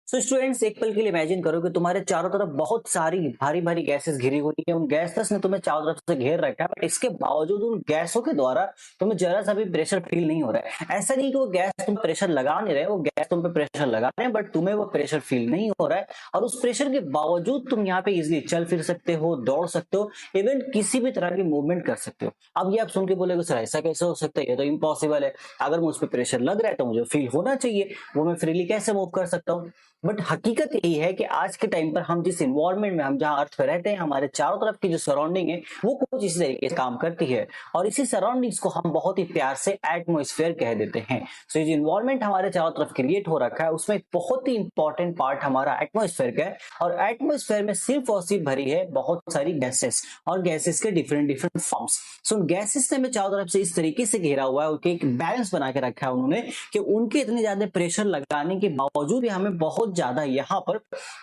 So students, एक पल के लिए इमेजिन करो कि तुम्हारे चारों तरफ बहुत सारी भारी भारी गैसेस घिरी हुई है। उन गैसेस ने तुम्हें चारों तरफ से घेर रखा है, बट इसके बावजूद उन गैसों के द्वारा तुम्हें जरा सा भी प्रेशर फील नहीं हो रहा है। ऐसा नहीं कि वो गैस तुम प्रेशर लगा नहीं रहे, वो गैस तुम पे प्रेशर लगा रहे हैं, बट तुम्हें वो प्रेशर फील नहीं हो रहा है। और उस प्रेशर के बावजूद तुम यहाँ पे इजिली चल फिर सकते हो, दौड़ सकते हो, इवन किसी भी तरह की मूवमेंट कर सकते हो। अब ये आप सुन के बोलोगे सर ऐसा कैसे हो सकता है, ये तो इम्पॉसिबल है। अगर मुझ पर प्रेशर लग रहा है तो मुझे फील होना चाहिए, वो मैं फ्रीली कैसे मूव कर सकता हूँ। बट हकीकत यही है कि आज के टाइम पर हम जिस इन्वायरमेंट में, हम जहां अर्थ पे रहते हैं, हमारे चारों तरफ की जो सराउंडिंग है वो कुछ इसी तरीके से काम करती है। और इसी सराउंडिंग्स को हम बहुत ही प्यार से एटमॉस्फेयर कह देते हैं। सो ये जो इन्वायरमेंट हमारे चारों तरफ क्रिएट हो रखा है उसमें एक बहुत ही इंपॉर्टेंट पार्ट हमारा एटमॉस्फेयर का है। और एटमॉस्फेयर में सिर्फ और सिर्फ भरी है बहुत सारी गैसेस, और गैसेस के डिफरेंट डिफरेंट फॉर्म्स। सो गैसेस ने हमें चारों तरफ से इस तरीके से घेरा हुआ है, उनके एक बैलेंस बना के रखा है उन्होंने, कि उनके इतने ज्यादा प्रेशर लगाने के बावजूद भी हमें बहुत ज्यादा यहाँ पर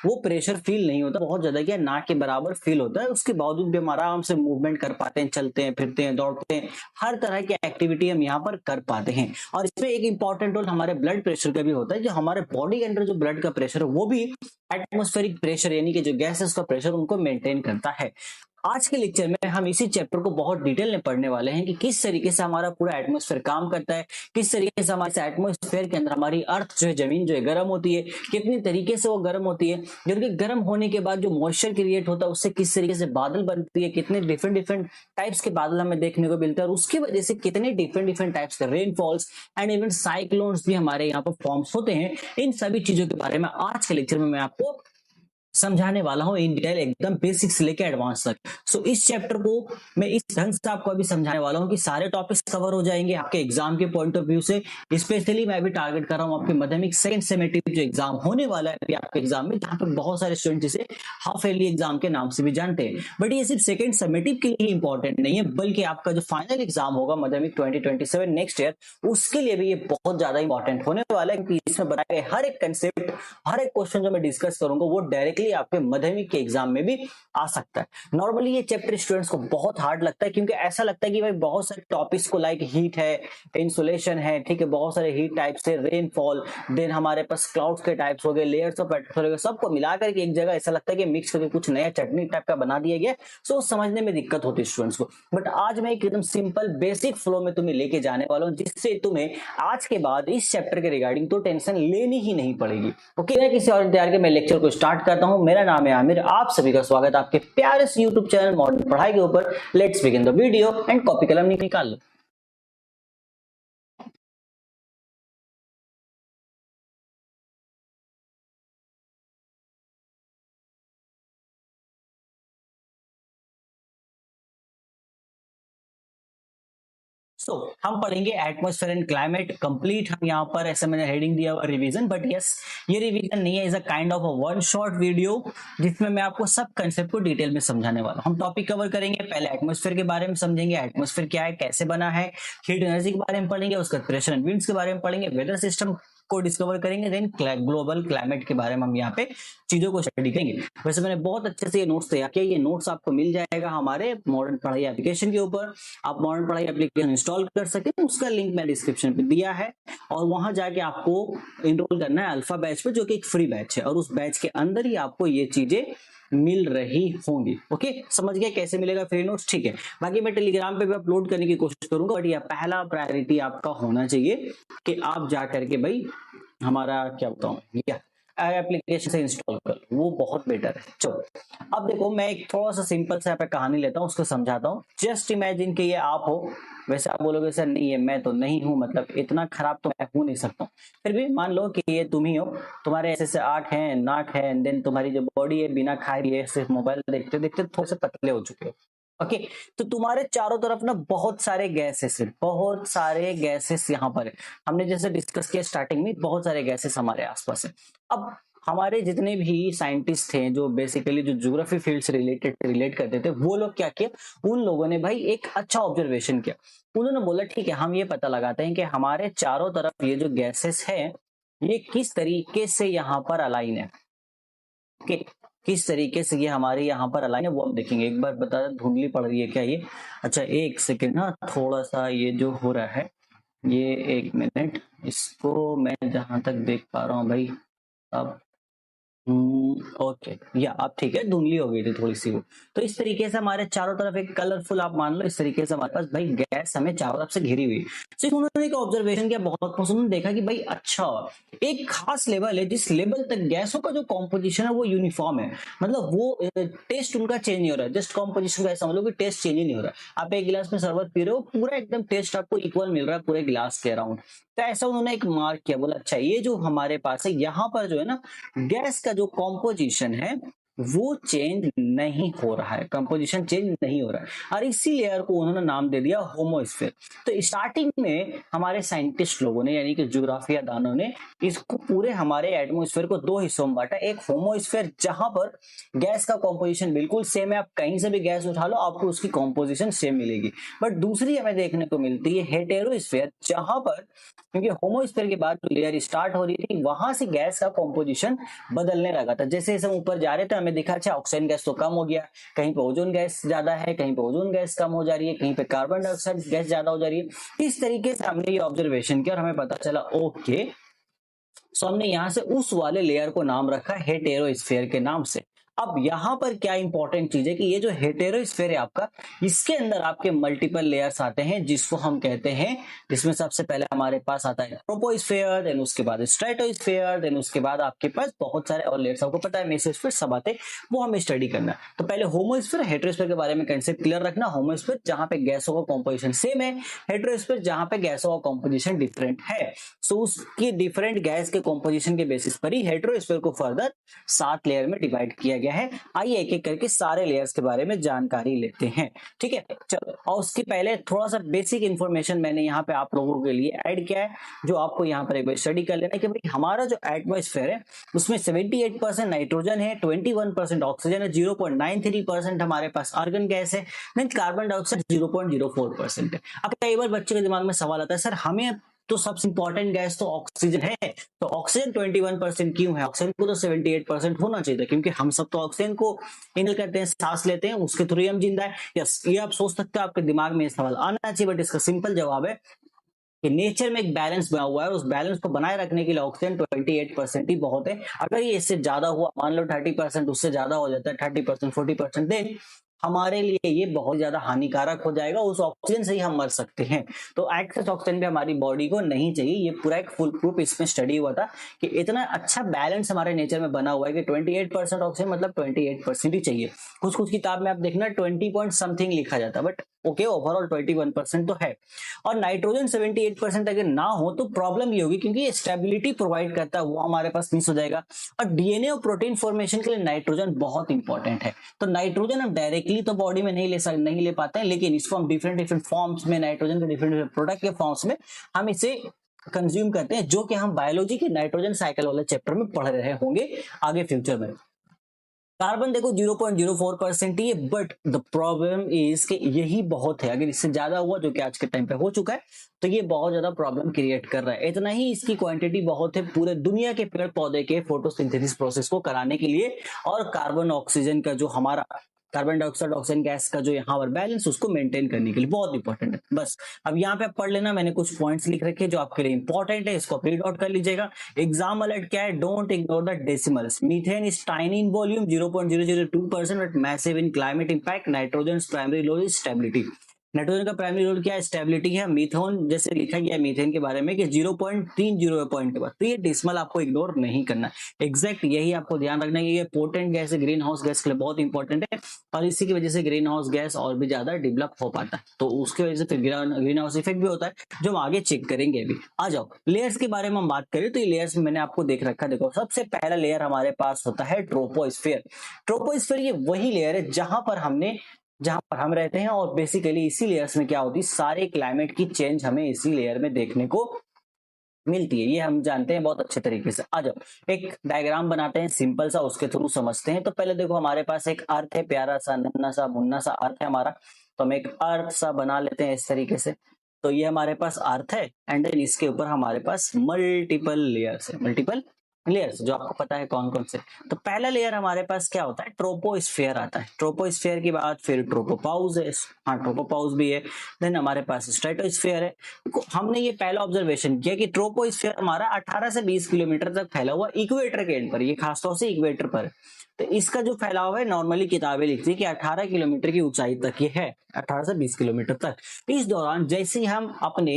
वो प्रेशर फील नहीं होता। बहुत ज्यादा क्या, ना के बराबर फील होता है। उसके बावजूद भी हम आराम से मूवमेंट कर पाते हैं, चलते हैं, फिरते हैं, दौड़ते हैं, हर तरह की एक्टिविटी हम यहाँ पर कर पाते हैं। और इसमें एक इंपॉर्टेंट रोल हमारे ब्लड प्रेशर का भी होता है। जो हमारे बॉडी के अंदर जो ब्लड का प्रेशर है वो भी एटमोस्फेरिक प्रेशर यानी कि जो गैसेस का प्रेशर उनको मेंटेन करता है। आज के लेक्चर में हम इसी चैप्टर को बहुत डिटेल में पढ़ने वाले हैं कि किस तरीके से हमारा पूरा एटमॉस्फेयर काम करता है, किस तरीके से हमारे एटमॉस्फेयर के अंदर हमारी अर्थ जो है, जमीन जो है गर्म होती है, कितनी तरीके से वो गर्म होती है, क्योंकि गर्म होने के बाद जो मॉइस्चर क्रिएट होता है उससे किस तरीके से बादल बनती है, कितने डिफरेंट डिफरेंट टाइप्स के बादल हमें देखने को मिलते हैं, और उसकी वजह से कितने डिफरेंट डिफरेंट टाइप्स के रेनफॉल्स एंड इवन साइक्लोन्स भी हमारे यहाँ पर फॉर्म्स होते हैं। इन सभी चीजों के बारे में आज के लेक्चर में मैं आपको समझाने वाला हूं, इन डिटेल, एकदम बेसिक से लेकर एडवांस तक। सो इस चैप्टर को मैं इस ढंग से आपको अभी समझाने वाला हूं कि सारे टॉपिक्स कवर हो जाएंगे आपके एग्जाम के पॉइंट ऑफ व्यू से। स्पेशली मैं भी टारगेट कर रहा हूं आपके माध्यमिक सेकंड सेमेटिव जो एग्जाम होने वाला है अभी आपके एग्जाम में, जहां पर बहुत सारे स्टूडेंट जिसे हाफ ईयरली एग्जाम के नाम से भी जानते हैं। बट ये सिर्फ सेकंड सेमेटिव के लिए इंपॉर्टेंट नहीं है, बल्कि आपका जो फाइनल एग्जाम होगा माध्यमिक 2027 नेक्स्ट ईयर, उसके लिए भी ये बहुत ज्यादा इंपॉर्टेंट होने वाला है, क्योंकि इसमें बताए गए हर एक कंसेप्ट, हर एक क्वेश्चन जो मैं डिस्कस करूंगा वो डायरेक्टली आपके माध्यमिक के एग्जाम में भी आ सकता है। नॉर्मली ये चैप्टर स्टूडेंट्स को बहुत हार्ड लगता है, क्योंकि ऐसा लगता है कि भाई बहुत सारे टॉपिक्स को, लाइक हीट है, इंसुलेशन है, ठीक है, बहुत सारे हीट टाइप्स है, रेनफॉल, देन हमारे पास क्लाउड्स के टाइप्स हो गए, लेयर्स ऑफ एटमॉस्फेयर, सबको मिलाकर के एक जगह ऐसा लगता है कि मिक्स करके कुछ नया चटनी टाइप का बना दिया गया। सो समझने में दिक्कत होती है स्टूडेंट्स को। बट आज मैं एक एकदम सिंपल बेसिक फ्लो में तुम्हें लेके जाने वाला हूं, जिससे तुम्हें आज के बाद इस चैप्टर के रिगार्डिंग तो टेंशन लेनी ही नहीं पड़ेगी। ओके, मैं किसी और इंतजार के मैं लेक्चर को स्टार्ट करता हूं। मेरा नाम है आमिर, आप सभी का स्वागत है आपके प्यारे से यूट्यूब चैनल मॉडर्न पढ़ाई के ऊपर। Let's begin the video and copy कलम निकाल लो। हम पढ़ेंगे एटमॉस्फेयर एंड क्लाइमेट कंप्लीट। हम यहाँ पर ऐसे मैंने हेडिंग दिया रिवीजन, बट यस ये रिवीजन नहीं है, is a kind of a one short video जिसमें मैं आपको सब कंसेप्ट को डिटेल में समझाने वाला हूँ। हम टॉपिक कवर करेंगे, पहले एटमॉस्फेयर के बारे में समझेंगे, एटमॉस्फेयर क्या है, कैसे बना है, हीट एनर्जी के बारे में पढ़ेंगे, उसका प्रेशर एंड विंड्स के बारे में पढ़ेंगे, वेदर सिस्टम को डिस्कवर करेंगे, देन ग्लोबल क्लाइमेट के बारे में हम यहाँ पे चीजों को स्टडी करेंगे। वैसे मैंने बहुत अच्छे से ये नोट्स तैयार किया, ये नोट्स आपको मिल जाएगा हमारे मॉडर्न पढ़ाई एप्लीकेशन के ऊपर। आप मॉडर्न पढ़ाई एप्लीकेशन इंस्टॉल कर सकते हैं, उसका लिंक मैं डिस्क्रिप्शन पे दिया है, और वहां जाके आपको इनरोल करना है अल्फा बैच पे, जो कि एक फ्री बैच है, और उस बैच के अंदर ही आपको ये चीजें मिल रही होंगी। ओके, समझ गए कैसे मिलेगा फ्री नोट्स, ठीक है। बाकी मैं टेलीग्राम पे भी अपलोड करने की कोशिश करूंगा, बट ये पहला प्रायोरिटी आपका होना चाहिए कि आप जा करके भाई हमारा क्या बताऊं, एप्लीकेशन से इंस्टॉल कर लो, वो बहुत बेटर है। चलो अब देखो, मैं एक थोड़ा सा सिंपल सा पे कहानी लेता हूँ, उसको समझाता हूँ। जस्ट इमेजिन कि ये आप हो। वैसे आप बोलोगे सर नहीं है, मैं तो नहीं हूँ, मतलब इतना खराब तो मैं हो नहीं सकता हूँ। फिर भी मान लो कि ये तुम ही हो, तुम्हारे ऐसे से आंख है, नाक है, देन तुम्हारी जो बॉडी है बिना खाए पिए सिर्फ मोबाइल देखते देखते थोड़े से पतले हो चुके हो। ओके, तो तुम्हारे चारों तरफ ना बहुत सारे गैसेस है, बहुत सारे गैसेस यहाँ पर है। हमने जैसे डिस्कस किया स्टार्टिंग में, बहुत सारे गैसेस हमारे आसपास है। अब हमारे जितने भी साइंटिस्ट थे जो बेसिकली जो ज्योग्राफी फील्ड से रिलेट करते थे, वो लोग क्या किया, उन लोगों ने भाई एक अच्छा ऑब्जर्वेशन किया। उन्होंने बोला ठीक है, हम ये पता लगाते हैं कि हमारे चारों तरफ ये जो गैसेस है ये किस तरीके से यहाँ पर अलाइन है। कि किस तरीके से ये हमारे यहाँ पर अलाइन है वो हम देखेंगे। एक बार बता, धुंधली पड़ रही है क्या ये? अच्छा एक सेकेंड, ना थोड़ा सा ये जो हो रहा है, ये एक मिनट, इसको मैं जहां तक देख पा रहा हूँ भाई, अब ओके, या अब ठीक है, धुंधली हो गई थी थोड़ी सी वो। तो इस तरीके से हमारे चारों तरफ एक कलरफुल, आप मान लो इस तरीके से हमारे पास भाई गैस हमें चारों तरफ से घिरी हुई है। सिर्फ उन्होंने एक ऑब्जर्वेशन किया बहुत पसंद, उन्होंने देखा कि भाई अच्छा, एक खास लेवल है जिस लेवल तक गैसों का जो कॉम्पोजिशन है वो यूनिफॉर्म है, मतलब वो टेस्ट उनका चेंज नहीं हो रहा है। जस्ट कॉम्पोजिशन का ऐसा मतलब कि टेस्ट चेंज ही नहीं हो रहा है। आप एक गिलास में शरबत पी रहे हो, पूरा एकदम टेस्ट आपको इक्वल मिल रहा है पूरे गिलास के अराउंड। तो ऐसा उन्होंने एक मार्क किया, बोला अच्छा ये जो हमारे पास है यहाँ पर जो है ना, गैस का जो कॉम्पोजिशन है वो चेंज नहीं हो रहा है, कंपोजिशन चेंज नहीं हो रहा है, और इसी लेयर को उन्होंने नाम दे दिया होमोस्फेयर। तो स्टार्टिंग में हमारे साइंटिस्ट लोगों ने, यानी कि ज्योग्राफिया दानों ने, इसको पूरे हमारे एटमॉस्फेयर को दो हिस्सों में बांटा। एक होमोस्फेयर जहां पर गैस का कॉम्पोजिशन बिल्कुल सेम है, आप कहीं से भी गैस उठा लो आपको उसकी कॉम्पोजिशन सेम मिलेगी। बट दूसरी हमें देखने को मिलती है हेटेरोस्फेयर, जहां पर, क्योंकि होमोस्फेयर के बाद जो लेयर स्टार्ट हो रही थी वहां से गैस का कॉम्पोजिशन बदलने लगा था। जैसे जैसे हम ऊपर जा रहे थे हमें दिखा अच्छा ऑक्सीजन गैस तो कम हो गया, कहीं पे ओजोन गैस ज्यादा है, कहीं पे ओजोन गैस कम हो जा रही है, कहीं पे कार्बन डाइऑक्साइड गैस ज्यादा हो जा रही है। इस तरीके से हमने ये ऑब्जर्वेशन किया और हमें पता चला ओके, सो हमने यहां से उस वाले लेयर को नाम रखा हेटेरोस्फेयर के नाम से। अब यहां पर क्या इंपॉर्टेंट चीज है कि ये जो हेटेरोस्फेयर है आपका, इसके अंदर आपके मल्टीपल लेयर्स आते हैं जिसको हम कहते हैं, जिसमें सबसे पहले हमारे पास आता है ट्रोपोस्फेयर, देन उसके बाद स्ट्रेटोस्फेयर, देन उसके बाद आपके पास बहुत सारे और लेयर्स, आपको पता है मेसोस्फेयर सब आते हैं, वो हमें स्टडी करना है। तो पहले होमोस्फेयर हेटेरोस्फेयर के बारे में कंसेप्ट क्लियर रखना। होमोस्फेयर जहां पे गैसों का कॉम्पोजिशन सेम है, हेटेरोस्फेयर जहां पे गैसों का कॉम्पोजिशन डिफरेंट है। सो उसकी डिफरेंट गैस के कॉम्पोजिशन के बेसिस पर ही हेटेरोस्फेयर को फर्दर 7 लेयर में डिवाइड किया गया है। आइए एक एक करके सारे लेयर्स के बारे में जानकारी लेते हैं, ठीक है। चलो, और उसके पहले थोड़ा सा बेसिक इंफॉर्मेशन मैंने यहाँ पे आप लोगों के लिए ऐड किया है, जो आपको यहाँ पर एक बार स्टडी कर लेना है कि भाई हमारा जो एटमॉस्फेयर है उसमें 78% नाइट्रोजन है, 21% ऑक्सीजन है, 0.93% हमारे पास आर्गन गैस है, देन कार्बन डाइऑक्साइड 0.04% है। अब कई बार बच्चे के दिमाग में सवाल आता है सर हमें तो सबसे इंपॉर्टेंट गैस तो ऑक्सीजन है, तो ऑक्सीजन 21% क्यों है? ऑक्सीजन को तो 78% होना चाहिए था, क्योंकि हम सब तो ऑक्सीजन को इनहेल करते हैं, सांस लेते हैं, उसके थ्रू हम जिंदा है। यस, ये आप सोच सकते हो, आपके दिमाग में ये सवाल आना चाहिए, बट इसका सिंपल जवाब है कि नेचर में एक बैलेंस बना हुआ है, उस बैलेंस को बनाए रखने के लिए ऑक्सीजन 28% ही बहुत है। अगर ये इससे ज्यादा हुआ, मान लो 30%, उससे ज्यादा हो जाता है 30%, 40%, देन हमारे लिए ये बहुत ज्यादा हानिकारक हो जाएगा, उस ऑक्सीजन से ही हम मर सकते हैं। तो एक्सेस ऑक्सीजन भी हमारी बॉडी को नहीं चाहिए। ये पूरा एक फुल प्रूफ इसमें स्टडी हुआ था कि इतना अच्छा बैलेंस हमारे नेचर में बना हुआ है कि 28% ऑक्सीजन मतलब 28% ही चाहिए। कुछ कुछ किताब में आप देखना 20 पॉइंट समथिंग लिखा जाता है, बट ओके, ओवरऑल 21% तो है। और नाइट्रोजन 78% अगर ना हो तो प्रॉब्लम ये होगी, क्योंकि ये स्टेबिलिटी प्रोवाइड करता है, वो हमारे पास मिस हो जाएगा। और डीएनए और प्रोटीन फॉर्मेशन के लिए नाइट्रोजन बहुत इंपॉर्टेंट है। तो नाइट्रोजन हम डायरेक्टली तो बॉडी में नहीं ले पाते हैं, लेकिन इसको हम डिफरेंट डिफरेंट फॉर्म्स में, नाइट्रोजन के डिफरेंट डिफरेंट प्रोडक्ट के फॉर्म्स में हम इसे कंज्यूम करते हैं, जो कि हम बायोलॉजी के नाइट्रोजन साइकिल वाले चैप्टर में पढ़ रहे होंगे आगे फ्यूचर में। कार्बन देखो 0.04% ही है, बट द प्रॉब्लम इज कि यही बहुत है। अगर इससे ज्यादा हुआ, जो कि आज के टाइम पे हो चुका है, तो ये बहुत ज्यादा प्रॉब्लम क्रिएट कर रहा है। इतना ही इसकी क्वांटिटी बहुत है पूरे दुनिया के पेड़ पौधे के फोटोसिंथेसिस प्रोसेस को कराने के लिए, और कार्बन ऑक्सीजन का जो हमारा कार्बन डाइऑक्साइड ऑक्सीजन गैस का जो यहाँ पर बैलेंस, उसको मेंटेन करने के लिए बहुत इंपॉर्टेंट है। बस अब यहाँ पे पढ़ लेना, मैंने कुछ पॉइंट्स लिख रखे जो आपके लिए इंपॉर्टेंट है, इसको रीड आउट कर लीजिएगा। एग्जाम अलर्ट क्या है, don't ignore the decimals. Methane is tiny in volume 0.002% but massive in climate impact. Nitrogen primary role is stability. Nitrogen का प्राइमरी रोल क्या है? स्टेबिलिटी है। मीथेन जैसे लिखा गया है मीथेन के बारे में कि 0.30 पॉइंट के बाद, तो ये डेसिमल आपको इग्नोर नहीं करना है। एग्जैक्ट यही आपको ध्यान रखना है कि ये पोटेंट गैस है, ग्रीन हाउस गैस के लिए बहुत इंपॉर्टेंट है, और इसी की वजह से ग्रीन हाउस गैस और भी ज्यादा डेवलप हो पाता है। तो उसकी वजह से फिर ग्रीन हाउस इफेक्ट भी होता है, जो हम आगे चेक करेंगे। अभी आ जाओ लेयर्स के बारे में हम बात करें, तो ये लेयर्स में मैंने आपको देख रखा। देखो सबसे पहला लेयर हमारे पास होता है ट्रोपोस्फेयर। ट्रोपोस्फेयर ये वही लेयर है जहां पर हम रहते हैं, और बेसिकली इसी लेयर्स में क्या होती है, सारे क्लाइमेट की चेंज हमें इसी लेयर में देखने को मिलती है। ये हम जानते हैं बहुत अच्छे तरीके से। आ जाओ एक डायग्राम बनाते हैं सिंपल सा, उसके थ्रू समझते हैं। तो पहले देखो हमारे पास एक अर्थ है, प्यारा सा नन्ना सा मुन्ना सा अर्थ है हमारा। तो हम एक अर्थ सा बना लेते हैं इस तरीके से। तो ये हमारे पास अर्थ है, एंड देन इसके ऊपर हमारे पास मल्टीपल लेयर्स है, मल्टीपल लेयर्स जो आपको पता है कौन कौन से। तो पहला लेयर हमारे पास क्या होता है, ट्रोपोस्फेयर आता है। ट्रोपोस्फेयर के बाद फिर ट्रोपोपाउस है, हाँ ट्रोपोपाउस भी है। देन हमारे पास स्ट्रेटोस्फेयर है। हमने ये पहला ऑब्जर्वेशन किया कि ट्रोपोस्फेयर हमारा 18 से 20 किलोमीटर तक फैला हुआ इक्वेटर के एंड पर, ये खासतौर से इक्वेटर पर। तो इसका जो फैलाव है नॉर्मली किताबें लिखती है कि 18 किलोमीटर की ऊंचाई तक ये है, 18 से 20 किलोमीटर तक। इस दौरान जैसे ही हम अपने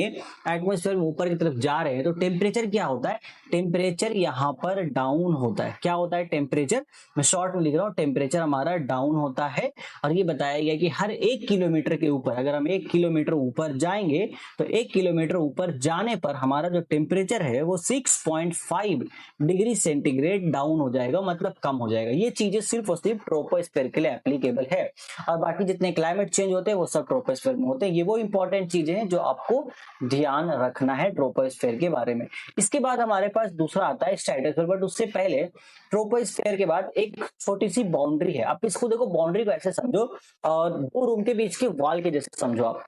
एटमॉस्फेयर में ऊपर की तरफ जा रहे हैं तो टेम्परेचर क्या होता है, टेम्परेचर यहाँ पर डाउन होता है। क्या होता है टेम्परेचर, मैं शॉर्ट में लिख रहा हूँ, टेम्परेचर हमारा डाउन होता है। और ये बताया गया कि हर 1 किलोमीटर के ऊपर, अगर हम 1 किलोमीटर ऊपर जाएंगे तो 1 किलोमीटर ऊपर जाने पर हमारा जो टेम्परेचर है वो 6.5 डिग्री सेंटीग्रेड डाउन हो जाएगा, मतलब कम हो जाएगा। ये चीजें सिर्फ और सिर्फ ट्रोपोस्फेयर के लिए एप्लीकेबल है, और बाकी जितने क्लाइमेट चेंज होते हैं वो सब ट्रोपोस्फेयर में होते हैं। ये वो इंपॉर्टेंट चीजें हैं जो आपको ध्यान रखना है ट्रोपोस्फेयर के बारे में। इसके बाद हमारे पास दूसरा आता है स्ट्रेटोस्फेयर, बट उससे पहले ट्रोपोस्फेयर के बाद एक छोटी सी बाउंड्री है। आप इसको देखो, बाउंड्री को ऐसे समझो और दो रूम के बीच के वॉल के जैसे समझो आप।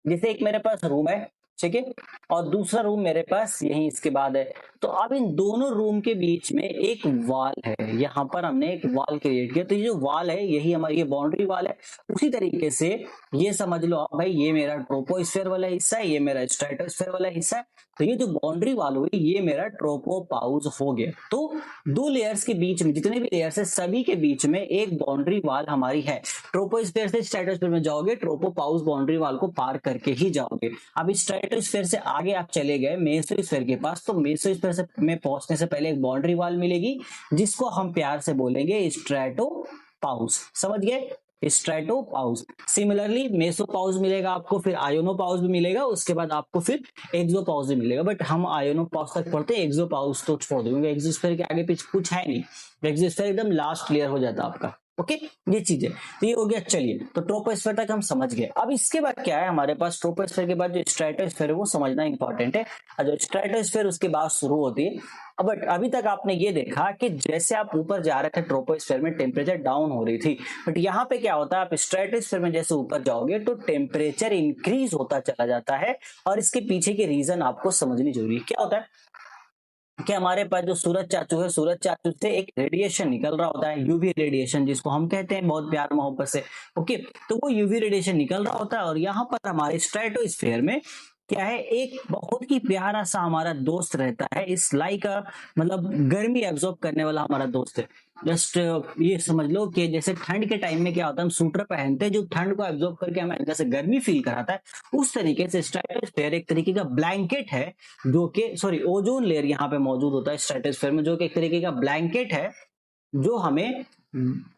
जैसे एक मेरे पास रूम है, ठीक है, और दूसरा रूम मेरे पास यही इसके बाद है। तो अब इन दोनों रूम के बीच में एक वॉल है, यहाँ पर हमने एक वॉल क्रिएट किया। तो ये जो वॉल है यही हमारी ये बाउंड्री वॉल है। उसी तरीके से ये समझ लो आप भाई, ये मेरा ट्रोपोस्फेयर वाला हिस्सा है, ये मेरा स्ट्रेटोस्फेयर वाला हिस्सा है। तो ये जो बाउंड्री वॉल हुई ये मेरा ट्रोपोपाउस हो गया। तो दो लेयर्स के बीच में, जितने भी लेयर्स है सभी के बीच में एक बाउंड्री वॉल हमारी है। ट्रोपोस्फेयर से स्ट्रेटोस्फेयर में जाओगे, ट्रोपोपाउस बाउंड्री वॉल को पार करके ही जाओगे। अब स्ट्रेटोस्फेयर से आगे आप चले गए मेसोस्फेयर के पास, तो मेसोस्फेयर से में पहुंचने से पहले एक बाउंड्री वॉल मिलेगी जिसको हम प्यार से बोलेंगे स्ट्रेटोपाउस। समझ गए, स्ट्रेटोपाउस। सिमिलरली मेसोपाउस मिलेगा आपको, फिर आयोनोपाउस भी मिलेगा, उसके बाद आपको फिर एक्सोपाउस भी मिलेगा। बट हम आयोनोपाउस तक पढ़ते हैं, एक्सोपाउस तो छोड़ दो क्योंकि एक्सोस्फेयर के आगे पीछे कुछ है नहीं। एक्सोस्फेयर एकदम लास्ट लेयर हो जाता है आपका। ओके, ये चीज है। तो ये हो गया, चलिए तो ट्रोपोस्फेयर तक हम समझ गए। अब इसके बाद क्या है हमारे पास, ट्रोपोस्फेयर के बाद जो स्ट्रेटोस्फेयर है वो समझना इंपॉर्टेंट है। और जो स्ट्रेटोस्फेयर उसके बाद शुरू होती है। बट अभी तक आपने ये देखा कि जैसे आप ऊपर जा रहे थे ट्रोपोस्फेयर में टेम्परेचर डाउन हो रही थी, बट यहाँ पे क्या होता है, आप स्ट्रेटोस्फेयर में जैसे ऊपर जाओगे तो टेम्परेचर इंक्रीज होता चला जाता है। और इसके पीछे की रीजन आपको समझनी जरूरी है। क्या होता है कि हमारे पास जो सूरज चाचू है, सूरज चाचू से एक रेडिएशन निकल रहा होता है, यूवी रेडिएशन जिसको हम कहते हैं बहुत प्यार मोहब्बत से। ओके, तो वो यूवी रेडिएशन निकल रहा होता है और यहाँ पर हमारे स्ट्रेटोस्फेयर में क्या है, एक बहुत ही प्यारा सा हमारा दोस्त रहता है, इस लाइक मतलब गर्मी एब्जॉर्ब करने वाला हमारा दोस्त है। जस्ट ये समझ लो कि जैसे ठंड के टाइम में क्या होता है, हम स्वेटर पहनते हैं जो ठंड को एब्जॉर्ब करके हमें अंदर से गर्मी फील कराता है। उस तरीके से स्ट्रेटोस्फेयर एक तरीके का ब्लैंकेट है, जो कि सॉरी ओजोन लेयर यहाँ पे मौजूद होता है स्ट्रेटोस्फेयर में, जो कि एक तरीके का ब्लैंकेट है जो हमें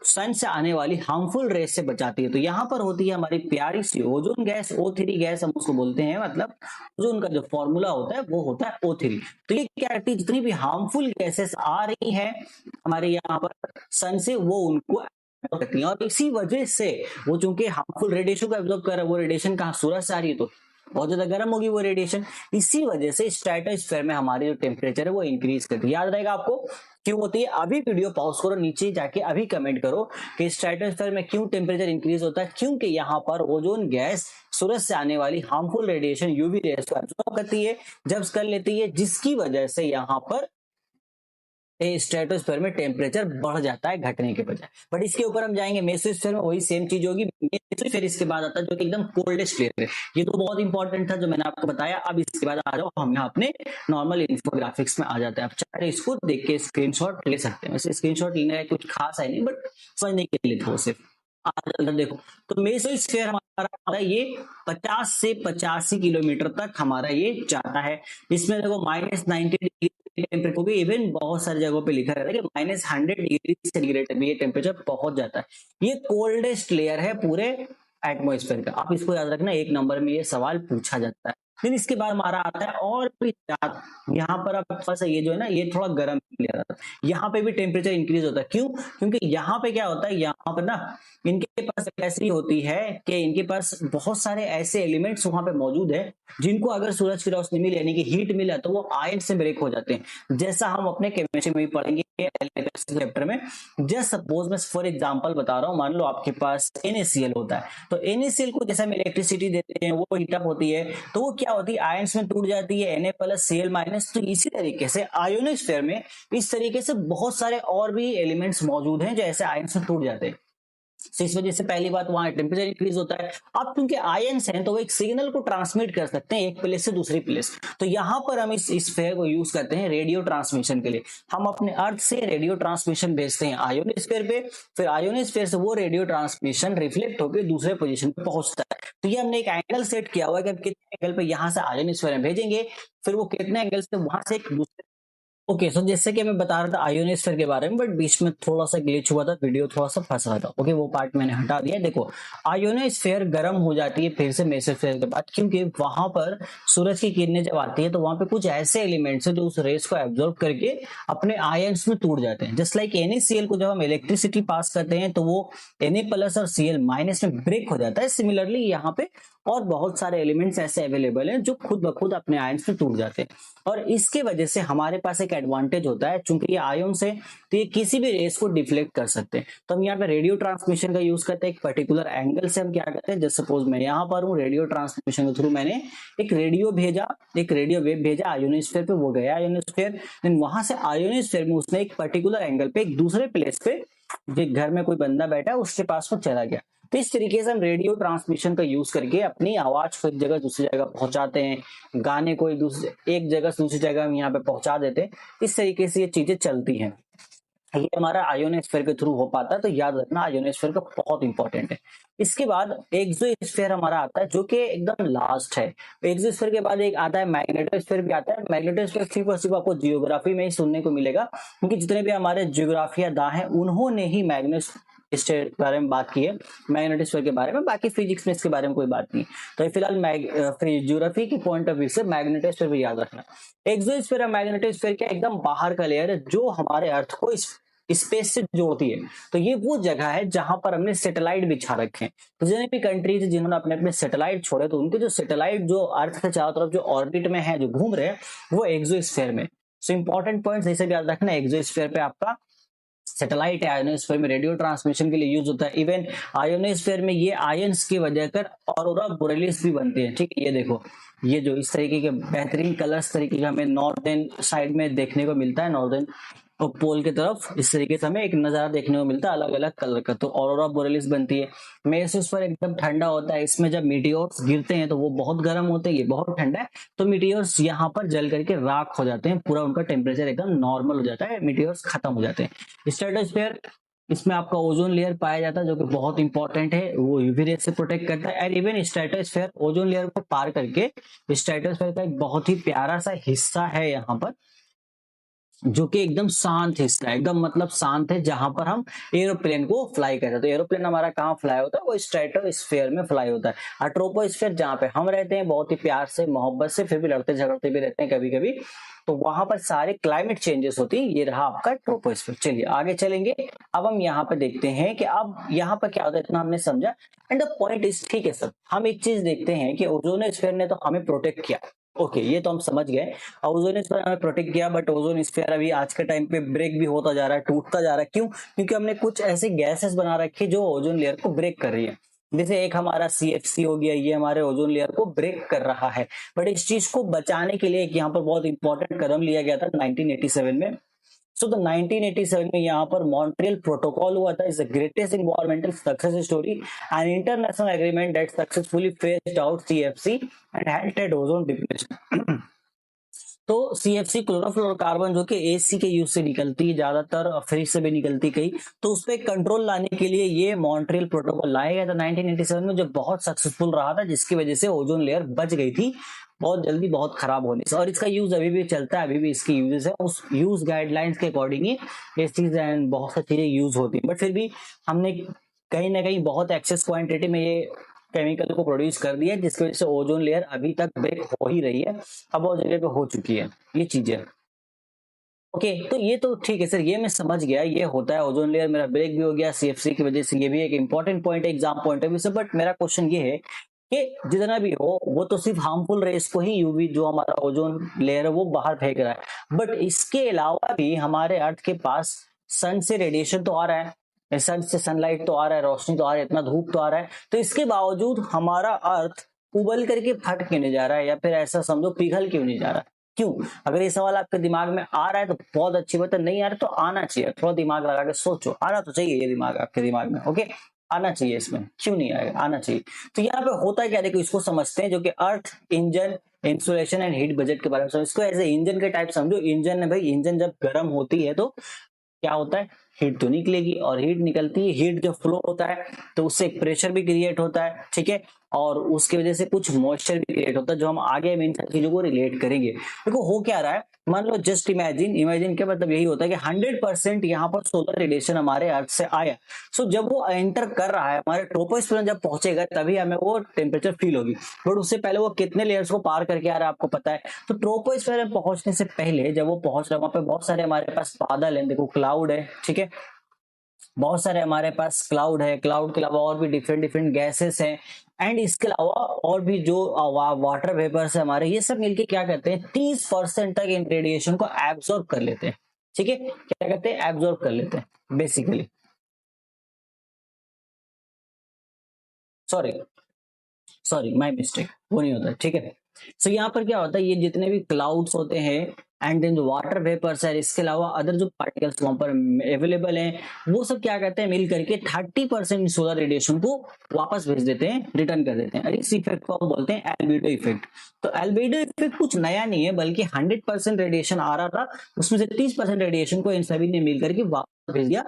सन से आने वाली हार्मफुल रेस से बचाती है। तो यहाँ पर होती है हमारी प्यारी सी ओजोन गैस, O3 गैस हम उसको बोलते हैं। मतलब ओजोन का जो फॉर्मूला होता है वो होता है O3। तो ये क्या करती है, जितनी भी हार्मफुल गैसेस आ रही हैं हमारे यहाँ पर सन से, वो उनको करती है। और इसी वजह से वो चूंकि हार्मफुल रेडिएशन को एब्जॉर्ब कर रहा है, वो रेडिएशन कहाँ, सूरज से आ रही है, तो बहुत ज्यादा गर्म होगी वो रेडिएशन। इसी वजह से स्ट्रेटोस्फेयर में हमारी जो टेम्परेचर है वो इंक्रीज करती है। याद रहेगा आपको क्यों होती है। अभी वीडियो पॉज करो, नीचे जाके अभी कमेंट करो कि स्ट्रेटोस्फेयर में क्यों टेम्परेचर इंक्रीज होता है। क्योंकि यहाँ पर ओजोन गैस सूरज से आने वाली हार्मफुल रेडिएशन यूवी रेस को एब्जॉर्ब करती है, जब कर लेती है, जिसकी वजह से यहाँ पर स्ट्रेटोस्फेयर में टेम्परेचर बढ़ जाता है घटने के बजाय। बट इसके ऊपर हम जाएंगे मेसोस्फेयर में, वही सेम चीज होगी। मेसोस्फेयर इसके बाद आता है जो कि एकदम कोल्डेस्ट लेयर है। ये तो बहुत इंपॉर्टेंट था जो मैंने आपको बताया। अब इसके बाद आ जाओ हम यहाँ अपने नॉर्मल इंफोग्राफिक्स में आ जाते हैं। आप चाहे इसको देख के स्क्रीनशॉट ले सकते हैं। वैसे स्क्रीनशॉट लेने का कुछ खास है नहीं, बट समझने के लिए थोड़ा सिर्फ देखो। तो मेसोस्फेयर हमारा ये 50 से 85 किलोमीटर तक हमारा ये जाता है। इसमें देखो -90 डिग्री टेम्परेचर होगी। इवन बहुत सारी जगहों पे लिखा रहता है कि -100 डिग्री सेंटीग्रेड में ये टेम्परेचर पहुंच जाता है। ये कोल्डेस्ट लेयर है पूरे एटमॉस्फेयर का। आप इसको याद रखना, एक नंबर में ये सवाल पूछा जाता है। फिर इसके बाद हमारा आता है और भी यहाँ पर आप थोड़ा सा ये जो है ना, ये थोड़ा गर्म लेयर आता है। यहाँ पे भी टेम्परेचर इंक्रीज होता है। क्यों? क्योंकि यहाँ पे क्या होता है, यहाँ पर ना इनके पास कैपेसिटी होती है कि इनके पास बहुत सारे ऐसे एलिमेंट्स वहां पे मौजूद है जिनको अगर सूरज की रोशनी मिले यानी कि हीट मिला तो वो आयन से ब्रेक हो जाते हैं। जैसा हम अपने केमिस्ट्री में भी पढ़ेंगे चैप्टर में। जस्ट सपोज मैं फॉर एग्जांपल बता रहा हूँ, मान लो आपके पास NaCl होता है, तो NaCl को जैसे हम इलेक्ट्रिसिटी देते हैं वो हीटअप होती है, तो वो क्या क्या होती है, आयंस में टूट जाती है Na+Cl-। तो इसी तरीके से आयोनोस्फीयर में इस तरीके से बहुत सारे और भी एलिमेंट्स मौजूद हैं जो ऐसे आयंस में टूट जाते हैं। तो इस वजह से पहली बात वहां टेम्परेचर इंक्रीज होता है। अब क्योंकि आयंस हैं तो वो एक सिग्नल को ट्रांसमिट कर सकते हैं एक प्लेस से दूसरी प्लेस। तो यहां पर हम इस स्फीयर को यूज करते हैं रेडियो ट्रांसमिशन के लिए। हम अपने अर्थ से रेडियो ट्रांसमिशन भेजते हैं आयोनोस्फीयर पे, फिर आयोनोस्फीयर से वो रेडियो ट्रांसमिशन रिफ्लेक्ट होकर दूसरे पोजीशन पे पहुंचता है। तो ये हमने एक एंगल सेट किया हुआ है कि हम कितने एंगल पे यहां से आयोनोस्फीयर में भेजेंगे, फिर वो कितने एंगल से वहां से एक दूसरे। ओके, सो जैसे कि मैं बता रहा था आयोनोस्फीयर के बारे में, बट बीच में थोड़ा सा ग्लिच हुआ था, वीडियो थोड़ा सा फंस रहा था। ओके, वो पार्ट मैंने हटा दिया। देखो, आयोनोस्फीयर गर्म हो जाती है फिर से मेसोस्फीयर के बाद, क्योंकि वहां पर सूरज की किरणें जब आती है तो वहां पे कुछ ऐसे एलिमेंट्स हैं जो उस रेस को एब्जॉर्ब करके अपने आयंस में टूट जाते हैं। जस्ट लाइक NaCl को जब हम इलेक्ट्रिसिटी पास करते हैं तो वो Na+ और Cl- में ब्रेक हो जाता है। सिमिलरली यहाँ पे और बहुत सारे एलिमेंट्स ऐसे अवेलेबल हैं जो खुद ब खुद अपने आयंस में टूट जाते हैं। और इसके वजह से हमारे पास एक एडवांटेज होता है, चूंकि ये आयंस है तो ये किसी भी रेस को डिफ्लेक्ट कर सकते हैं। तो हम यहाँ पे रेडियो ट्रांसमिशन का यूज करते हैं। एक पर्टिकुलर एंगल से हम क्या करते हैं, जैसे सपोज मैं यहाँ पर हूँ, रेडियो ट्रांसमिशन के थ्रू मैंने एक रेडियो भेजा, एक रेडियो वेव भेजा आयोनोस्फीयर पे, वो गया आयोनोस्फीयर, देन वहां से आयोनोस्फीयर में उसने एक पर्टिकुलर एंगल पे एक दूसरे प्लेस पे, जो घर में कोई बंदा बैठा है उसके पास वो चला गया। तो इस तरीके से हम रेडियो ट्रांसमिशन का यूज करके अपनी आवाज को एक जगह दूसरी जगह पहुंचाते हैं, गाने को एक जगह से दूसरी जगह हम यहाँ पे पहुंचा देते हैं। इस तरीके से ये चीजें चलती हैं। ये हमारा आयोनोस्फीयर के थ्रू हो पाता है, तो याद रखना आयोनोस्फीयर का बहुत इंपॉर्टेंट है। इसके बाद एक्सोस्फीयर हमारा आता है जो कि एकदम लास्ट है। एक्सोस्फीयर के बाद एक आता है मैग्नेटोस्फीयर भी आता है। मैग्नेटोस्फीयर सिर्फ आपको जियोग्राफी में ही सुनने को मिलेगा, क्योंकि जितने भी हमारे जियोग्राफियादां हैं उन्होंने ही मैग्नेट इसके बारे में बात की है, मैग्नेटोस्फीयर के बारे में। बाकी फिजिक्स में इसके बारे में कोई बात नहीं। तो फिलहाल जियोग्राफी के पॉइंट ऑफ व्यू से मैग्नेटोस्फीयर भी याद रखना। एक्सोस्फीयर और मैग्नेटोस्फीयर क्या एकदम बाहर का लेयर है जो हमारे अर्थ को स्पेस से जोड़ती है। तो ये वो जगह है जहां पर हमने सैटेलाइट बिछा रखे हैं। तो जितने भी कंट्रीज जिन्होंने अपने अपने सैटेलाइट छोड़े, तो उनके जो सैटेलाइट जो अर्थ के चारों तरफ जो ऑर्बिट में है, जो घूम रहे हैं, वो एक्सोस्फीयर में। सो इंपॉर्टेंट पॉइंट जैसे भी याद रखना, एक्सोस्फीयर पे आपका सैटेलाइट है, आयोनोस्फीयर में रेडियो ट्रांसमिशन के लिए यूज होता है। इवन आयोनोस्फीयर में ये आयंस की वजह कर ऑरोरा बोरेलिस भी बनती है। ठीक है, ये देखो, ये जो इस तरीके के बेहतरीन कलर्स तरीके का हमें नॉर्दर्न साइड में देखने को मिलता है, नॉर्दर्न पोल की तरफ इस तरीके से हमें एक नजारा देखने को मिलता है अलग अलग कलर का, तो ऑरोरा बोरेलिस बनती है। मेसोस्फीयर एकदम ठंडा होता है, इसमें जब मीटियोर्स गिरते हैं तो वो बहुत गर्म होते हैं, ये बहुत ठंडा है, तो मीटियोर्स यहाँ पर जल करके राख हो जाते हैं, पूरा उनका टेम्परेचर एकदम नॉर्मल हो जाता है, मीटियोर्स खत्म हो जाते हैं। स्ट्रेटोस्फीयर, इसमें आपका ओजोन लेयर पाया जाता है जो कि बहुत इंपॉर्टेंट है, वो यूवी रेस से प्रोटेक्ट करता है। And even stratosphere ozone layer को पार करके स्ट्रेटोस्फीयर का एक बहुत ही प्यारा सा हिस्सा है यहाँ पर, जो कि एकदम शांत हिस्सा है, एकदम मतलब शांत है, जहां पर हम एरोप्लेन को फ्लाई करते हैं। तो एरोप्लेन हमारा कहाँ फ्लाई होता है, वो स्ट्रेटोस्फीयर में फ्लाई होता है। और ट्रोपोस्फीयर जहाँ पे हम रहते हैं बहुत ही प्यार से मोहब्बत से, फिर भी लड़ते झगड़ते भी रहते हैं कभी कभी, तो वहां पर सारे क्लाइमेट चेंजेस होती है। ये रहा आपका ट्रोपोस्फीयर। चलिए आगे चलेंगे। अब हम यहाँ पे देखते हैं कि अब यहाँ पर क्या होता है, इतना हमने समझा। एंड द पॉइंट इज, ठीक है सर, हम एक चीज देखते हैं कि ओजोनोस्फीयर ने तो हमें प्रोटेक्ट किया। ओके, ये तो हम समझ गए, ओजोन स्फीयर हमें प्रोटेक्ट किया, बट ओजोन स्फीयर अभी आज के टाइम पे ब्रेक भी होता जा रहा है, टूटता जा रहा है। क्यों? क्योंकि हमने कुछ ऐसे गैसेस बना रखी जो ओजोन लेयर को ब्रेक कर रही है। जैसे एक हमारा CFC हो गया, ये हमारे ओजोन लेयर को ब्रेक कर रहा है। बट इस चीज को बचाने के लिए एक यहाँ पर बहुत इंपॉर्टेंट कदम लिया गया था 1987 में। सो द 1987 में यहाँ पर मॉन्ट्रियल प्रोटोकॉल हुआ था, is the greatest environmental success story, an international agreement that successfully phased out CFC and halted ozone depletion. तो CFC क्लोरोफ्लोरोकार्बन जो कि AC के यूज से निकलती है, ज्यादातर फ्रिज से भी निकलती कई, तो उस पर कंट्रोल लाने के लिए ये मॉन्ट्रियल प्रोटोकॉल लाया गया था 1987 में, जो बहुत सक्सेसफुल रहा था, जिसकी वजह से ओजोन लेयर बच गई थी बहुत जल्दी बहुत खराब होने से। और इसका यूज अभी भी चलता है, अभी भी इसकी यूजेस है, उस यूज गाइडलाइंस के अकॉर्डिंग ही ये चीज एंड बहुत सारी चीजें यूज होती है। बट फिर भी हमने कहीं ना कहीं बहुत एक्सेस क्वांटिटी में ये केमिकल को प्रोड्यूस कर दिया है, जिसकी वजह से ओजोन लेयर अभी तक ब्रेक हो ही रही है, अब बहुत जगह पे हो चुकी है ये चीजें। ओके, तो ये तो ठीक है सर, ये मैं समझ गया, ये होता है, ओजोन लेयर मेरा ब्रेक भी हो गया CFC की वजह से, ये भी एक इंपॉर्टेंट पॉइंट है एग्जाम पॉइंट ऑफ व्यू से। बट मेरा क्वेश्चन ये है कि जितना भी हो वो तो सिर्फ हार्मफुल रेस को ही यूवी जो हमारा ओजोन लेयर है वो बाहर फेंक रहा है, बट इसके अलावा भी हमारे अर्थ के पास सन से रेडिएशन तो आ रहा है, सन से सनलाइट तो आ रहा है, रोशनी तो आ रहा है, इतना धूप तो आ रहा है, तो इसके बावजूद हमारा अर्थ उबल करके फट क्यों नहीं जा रहा है, या फिर ऐसा समझो पिघल क्यों नहीं जा रहा? क्यों? अगर ये सवाल आपके दिमाग में आ रहा है तो बहुत अच्छी बात है, नहीं आ रहा तो आना चाहिए, थोड़ा दिमाग लगा के सोचो, आना तो चाहिए ये दिमाग आपके दिमाग में, ओके? आना चाहिए, इसमें क्यों नहीं आएगा, आना चाहिए। तो यहाँ पे होता है क्या, देखो इसको समझते हैं, जो कि earth, engine, insulation and heat budget के बारे में समझो। इसको एज ए इंजन के टाइप समझो। इंजन है भाई, इंजन जब गर्म होती है तो क्या होता है, हीट तो निकलेगी, और हीट निकलती है, हीट जो फ्लो होता है तो उससे एक प्रेशर भी क्रिएट होता है, ठीक है, और उसकी वजह से कुछ मॉइस्चर भी क्रिएट होता है, जो हम आगे इन चीजों को रिलेट करेंगे। देखो हो क्या रहा है, मान लो जस्ट इमेजिन, इमेजिन के मतलब यही होता है कि 100% यहाँ पर सोलर रेडिएशन हमारे अर्थ से आया। सो जब वो एंटर कर रहा है हमारे ट्रोपोस्फीयर में, जब पहुंचेगा तभी हमें वो टेम्परेचर फील होगी, बट उससे पहले वो कितने लेयर्स को पार करके आ रहा है आपको पता है। तो ट्रोपोस्फीयर में पहुंचने से पहले जब वो पहुंच रहा है, वहां पे बहुत सारे हमारे पास बादल है, देखो क्लाउड है, ठीक है, बहुत सारे हमारे पास क्लाउड है, क्लाउड के अलावा और भी डिफरेंट डिफरेंट गैसेस हैं, एंड इसके अलावा और भी जो वाटर वेपर्स है हमारे, ये सब मिलके क्या करते हैं, 30% तक इन रेडिएशन को एब्जॉर्ब कर लेते हैं, ठीक है, क्या कहते हैं, एब्जॉर्ब कर लेते हैं basically. Sorry, sorry my mistake, वो नहीं होता है, ठीक है। सो यहाँ पर क्या होता है, ये जितने भी क्लाउड्स होते हैं एंड देन जो वाटर वेपर्स है, इसके अलावा अदर जो पार्टिकल्स वहां पर अवेलेबल हैं, वो सब क्या करते हैं, मिल करके 30% सोलर रेडिएशन को वापस भेज देते हैं, रिटर्न कर देते हैं, और इस इफेक्ट को हम बोलते हैं एल्बिडो इफेक्ट। तो एल्बिडो इफेक्ट कुछ नया नहीं है, बल्कि 100% रेडिएशन आ रहा था, उसमें से 30% रेडिएशन को इन सभी ने मिल करके वापस भेज दिया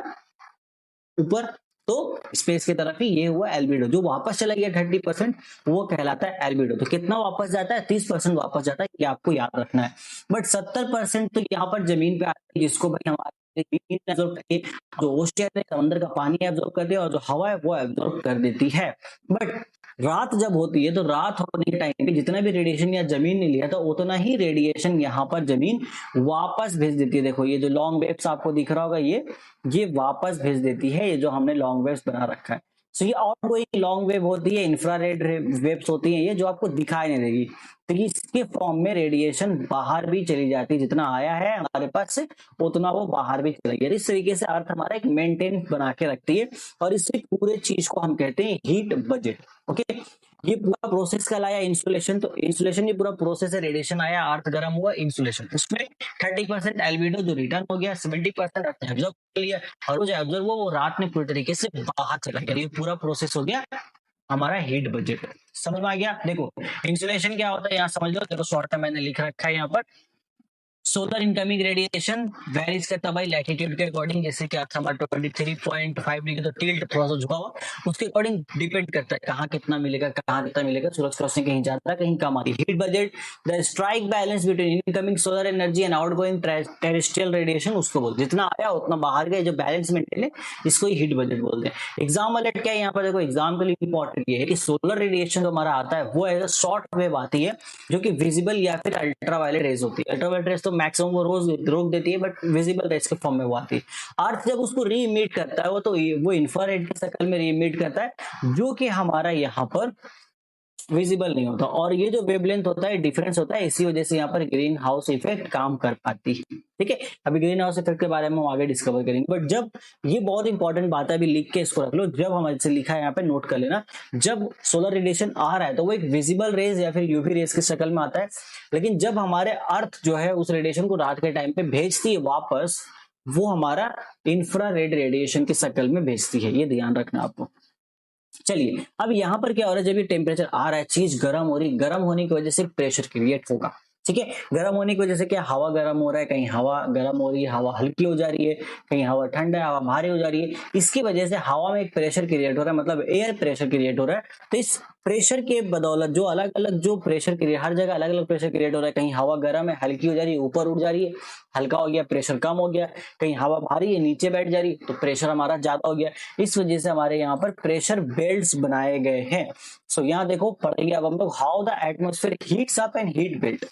ऊपर, तो स्पेस की तरफ ही, ये हुआ एल्बिडो। जो वापस चला गया 30%, वो कहलाता है एल्बिडो। तो कितना वापस जाता है, 30% वापस जाता है, ये आपको याद रखना है। बट 70% तो यहाँ पर जमीन पे आता है, जिसको भाई हमारे जमीन एब्जॉर्ब करती है, जो ओशन है समंदर का पानी एब्जॉर्ब करती है, और जो हवा है वो एब्जॉर्ब कर देती है। बट रात जब होती है, तो रात होने के टाइम पे जितना भी रेडिएशन या जमीन ने लिया था, उतना ही रेडिएशन यहाँ पर जमीन वापस भेज देती है। देखो ये जो लॉन्ग वेव्स आपको दिख रहा होगा, ये वापस भेज देती है, ये जो हमने लॉन्ग वेव्स बना रखा है। सो ये आउटगोइंग लॉन्ग वेव होती है, इंफ्रारेड वेव्स होती हैं, ये जो आपको दिखाई नहीं देगी। तो इसके फॉर्म में रेडिएशन बाहर भी चली जाती है, जितना आया है हमारे पास से उतना वो बाहर भी चला गया। इस तरीके से अर्थ हमारा एक मेंटेन बना के रखती है, और इस पूरे चीज को हम कहते हैं हीट बजट, ओके। ये पूरा प्रोसेस कहलाया इंसुलेशन। तो इंसुलेशन ये पूरा प्रोसेस है, रेडिएशन आया, अर्थ गर्म हुआ, इंसुलेशन, उसमें 30% एल्बिडो जो रिटर्न हो गया, 70% अर्थ ने एब्जॉर्ब कर लिया, और वो जो एब्जॉर्ब हुआ वो रात में पूरी तरीके से बाहर चला गया। ये पूरा प्रोसेस हो गया हमारा हीट बजट। समझ में आ गया? देखो इंसुलेशन क्या होता है यहाँ समझ लो, देखो शॉर्ट में मैंने लिख रखा है यहाँ पर, सोलर इनकमिंग रेडिएशन वेरीज करता है भाई लैटिट्यूड के अकॉर्डिंग, जैसे कि आप हमारा 23.5 डिग्री, तो टिल्ट थोड़ा सा झुका हुआ, उसके अकॉर्डिंग डिपेंड करता है कहाँ कितना मिलेगा, कहाँ कितना मिलेगा, सूरज की रोशनी कहीं जाता है कहीं कम आती है। Heat budget the strike balance between incoming solar energy and outgoing terrestrial radiation, उसको बोलते हैं, जितना आया उतना बाहर गया, जो बैलेंस मेंटेन है, इसको ही हीट बजट बोलते हैं। एग्जाम्पल क्या है यहाँ पर, देखो एग्जाम के लिए इंपॉर्टेंट ये है कि सोलर रेडिएशन जो हमारा आता है वो एज शॉर्ट वेव आती है, जो कि विजिबल या फिर अल्ट्रावायलेट रेज होती है। अल्ट्रावायलेट रेज तो मैक्सिमम वो रोज रोक देती है, बट विजिबल रेज के फॉर्म में वो आती है। अर्थ जब उसको री इमिट करता है वो, तो वो इंफ्रारेड के शक्ल में री इमिट करता है, जो कि हमारा यहाँ पर विजिबल नहीं होता, और ये जो वेवलेंथ होता है डिफरेंस होता है, इसी वजह से यहाँ पर ग्रीन हाउस इफेक्ट काम कर पाती है। ठीक है, अभी ग्रीन हाउस इफेक्ट के बारे में हम आगे डिस्कवर करेंगे, बट जब ये बहुत इंपॉर्टेंट बात है, अभी लिख के इसको रख लो, जब हमारे से लिखा है यहाँ पे नोट कर लेना, जब सोलर रेडिएशन आ रहा है तो वो एक विजिबल रेज या फिर यूवी रेज की शक्ल में आता है, लेकिन जब हमारे अर्थ जो है उस रेडिएशन को रात के टाइम पे भेजती है वापस, वो हमारा इंफ्रारेड रेडिएशन की शक्ल में भेजती है, ये ध्यान रखना आपको। चलिए अब यहां पर क्या हो रहा है, जब ये टेम्परेचर आ रहा है, चीज गर्म हो रही, गर्म होने की वजह से प्रेशर क्रिएट होगा। ठीक है, गर्म होने की वजह से क्या, हवा गर्म हो रहा है, कहीं हवा गर्म हो रही है, हवा हल्की हो जा रही है, कहीं हवा ठंडा है, हवा भारी हो जा रही है, इसकी वजह से हवा में एक प्रेशर क्रिएट हो रहा है, मतलब एयर प्रेशर क्रिएट हो रहा है। तो इस प्रेशर के बदौलत जो अलग अलग जो प्रेशर क्रिएट, हर जगह अलग अलग प्रेशर क्रिएट हो रहा है, कहीं हवा गर्म है, हल्की हो जा रही है, ऊपर उठ जा रही है, हल्का हो गया, प्रेशर कम हो गया, कहीं हवा भारी है, नीचे बैठ जा रही है, तो प्रेशर हमारा ज्यादा हो गया। इस वजह से हमारे यहाँ पर प्रेशर बेल्ट्स बनाए गए हैं। सो यहाँ देखो पढ़ेंगे अब हम लोग, how the atmosphere heats up and heat belt.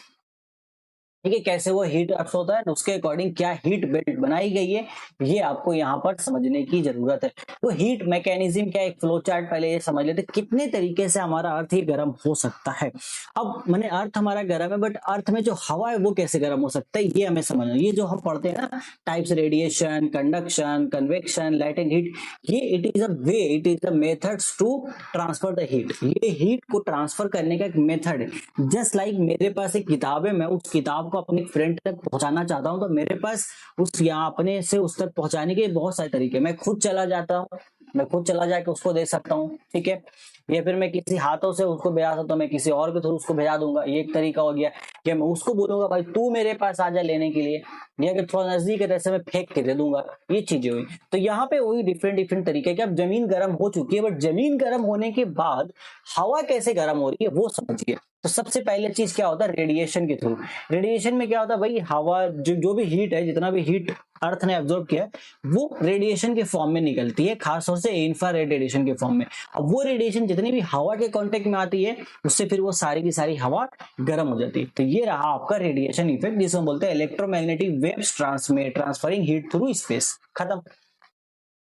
ठीक है, कैसे वो हीट अप्स होता है, उसके अकॉर्डिंग क्या हीट बेल्ट बनाई गई है, ये आपको यहाँ पर समझने की जरूरत है। तो हीट मैकेनिज्म क्या, एक फ्लो चार्ट पहले ये समझ लेते कितने तरीके से हमारा अर्थ ही गर्म हो सकता है। अब मैंने अर्थ हमारा गर्म है, बट अर्थ में जो हवा है वो कैसे गर्म हो सकता है, ये हमें समझना। ये जो हम पढ़ते हैं ना, types, radiation, conduction, convection, light and heat, ये it is a way, it is a methods to transfer the heat. ये हीट को ट्रांसफर करने का एक मेथड है। जस्ट लाइक मेरे पास एक किताब है, मैं उस किताब को अपने फ्रेंड तक पहुंचाना चाहता हूं, तो मेरे पास उस यहाँ अपने से उस तक पहुंचाने के बहुत सारे तरीके। मैं खुद चला जाता हूँ, मैं खुद चला जाके उसको दे सकता हूँ, ठीक है, या फिर मैं किसी हाथों से उसको भेजा सकता हूँ, मैं किसी और के थ्रू उसको भेजा दूंगा, ये एक तरीका हो गया। या मैं उसको बोलूंगा भाई तू मेरे पास आ जा लेने के लिए, या कि थोड़ा नजदीक है जैसे मैं फेंक के दे दूंगा, ये चीजें हुई। तो यहाँ पे वही डिफरेंट डिफरेंट तरीके के। अब जमीन गर्म हो चुकी है, बट जमीन गर्म होने के बाद हवा कैसे गर्म हो रही है वो समझिए। तो सबसे पहले चीज क्या होता है, रेडिएशन के थ्रू। रेडिएशन में क्या होता है भाई, हवा जो भी हीट है, जितना भी हीट अर्थ ने एब्जॉर्ब किया है वो रेडिएशन के फॉर्म में निकलती है, खासतौर से इंफ्रारेड रेडिएशन के फॉर्म में। अब वो रेडिएशन जितनी भी हवा के कांटेक्ट में आती है, उससे फिर वो सारी की सारी हवा गर्म हो जाती है। तो ये रहा आपका रेडिएशन इफेक्ट, जिसे बोलते हैं electromagnetic waves transferring heat through space. खत्म।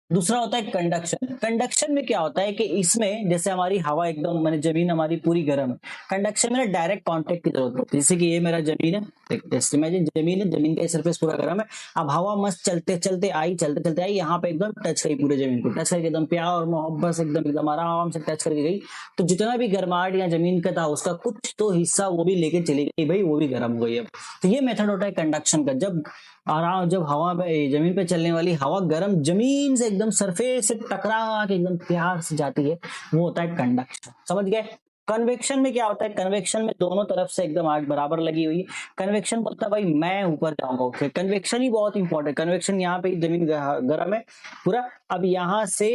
दूसरा होता है कंडक्शन। कंडक्शन में क्या होता है कि इसमें जैसे हमारी हवा एकदम मैंने जमीन हमारी पूरी गर्म है, कंडक्शन में ना डायरेक्ट कांटेक्ट की जरूरत होती है। जैसे कि ये मेरा जमीन है, जैसे इमेजिन जमीन है, जमीन का सरफेस पूरा गर्म है। अब हवा मस्त चलते चलते आई, चलते चलते आई, यहाँ पे एकदम टच करी पूरे जमीन को, टच करके एकदम प्यार और मोहब्बत से एकदम एकदम आराम से टच करके गई। तो जितना भी गर्माहट या जमीन का था उसका कुछ तो हिस्सा वो भी लेके चली गई भाई, वो भी गर्म हो गई अब। तो ये मेथड होता है कंडक्शन का। जब हवा पे जमीन पे चलने वाली हवा गर्म जमीन से एकदम सरफेस से टकरा के एकदम प्यार से जाती है, वो होता है कंडक्शन। समझ गए। कन्वेक्शन में क्या होता है, कन्वेक्शन में दोनों तरफ से एकदम आग बराबर लगी हुई है। कन्वेक्शन बोलता है भाई मैं ऊपर जाऊंगा, ओके, कन्वेक्शन ही बहुत इंपॉर्टेंट। कन्वेक्शन यहाँ पे जमीन गर्म है पूरा, अब यहाँ से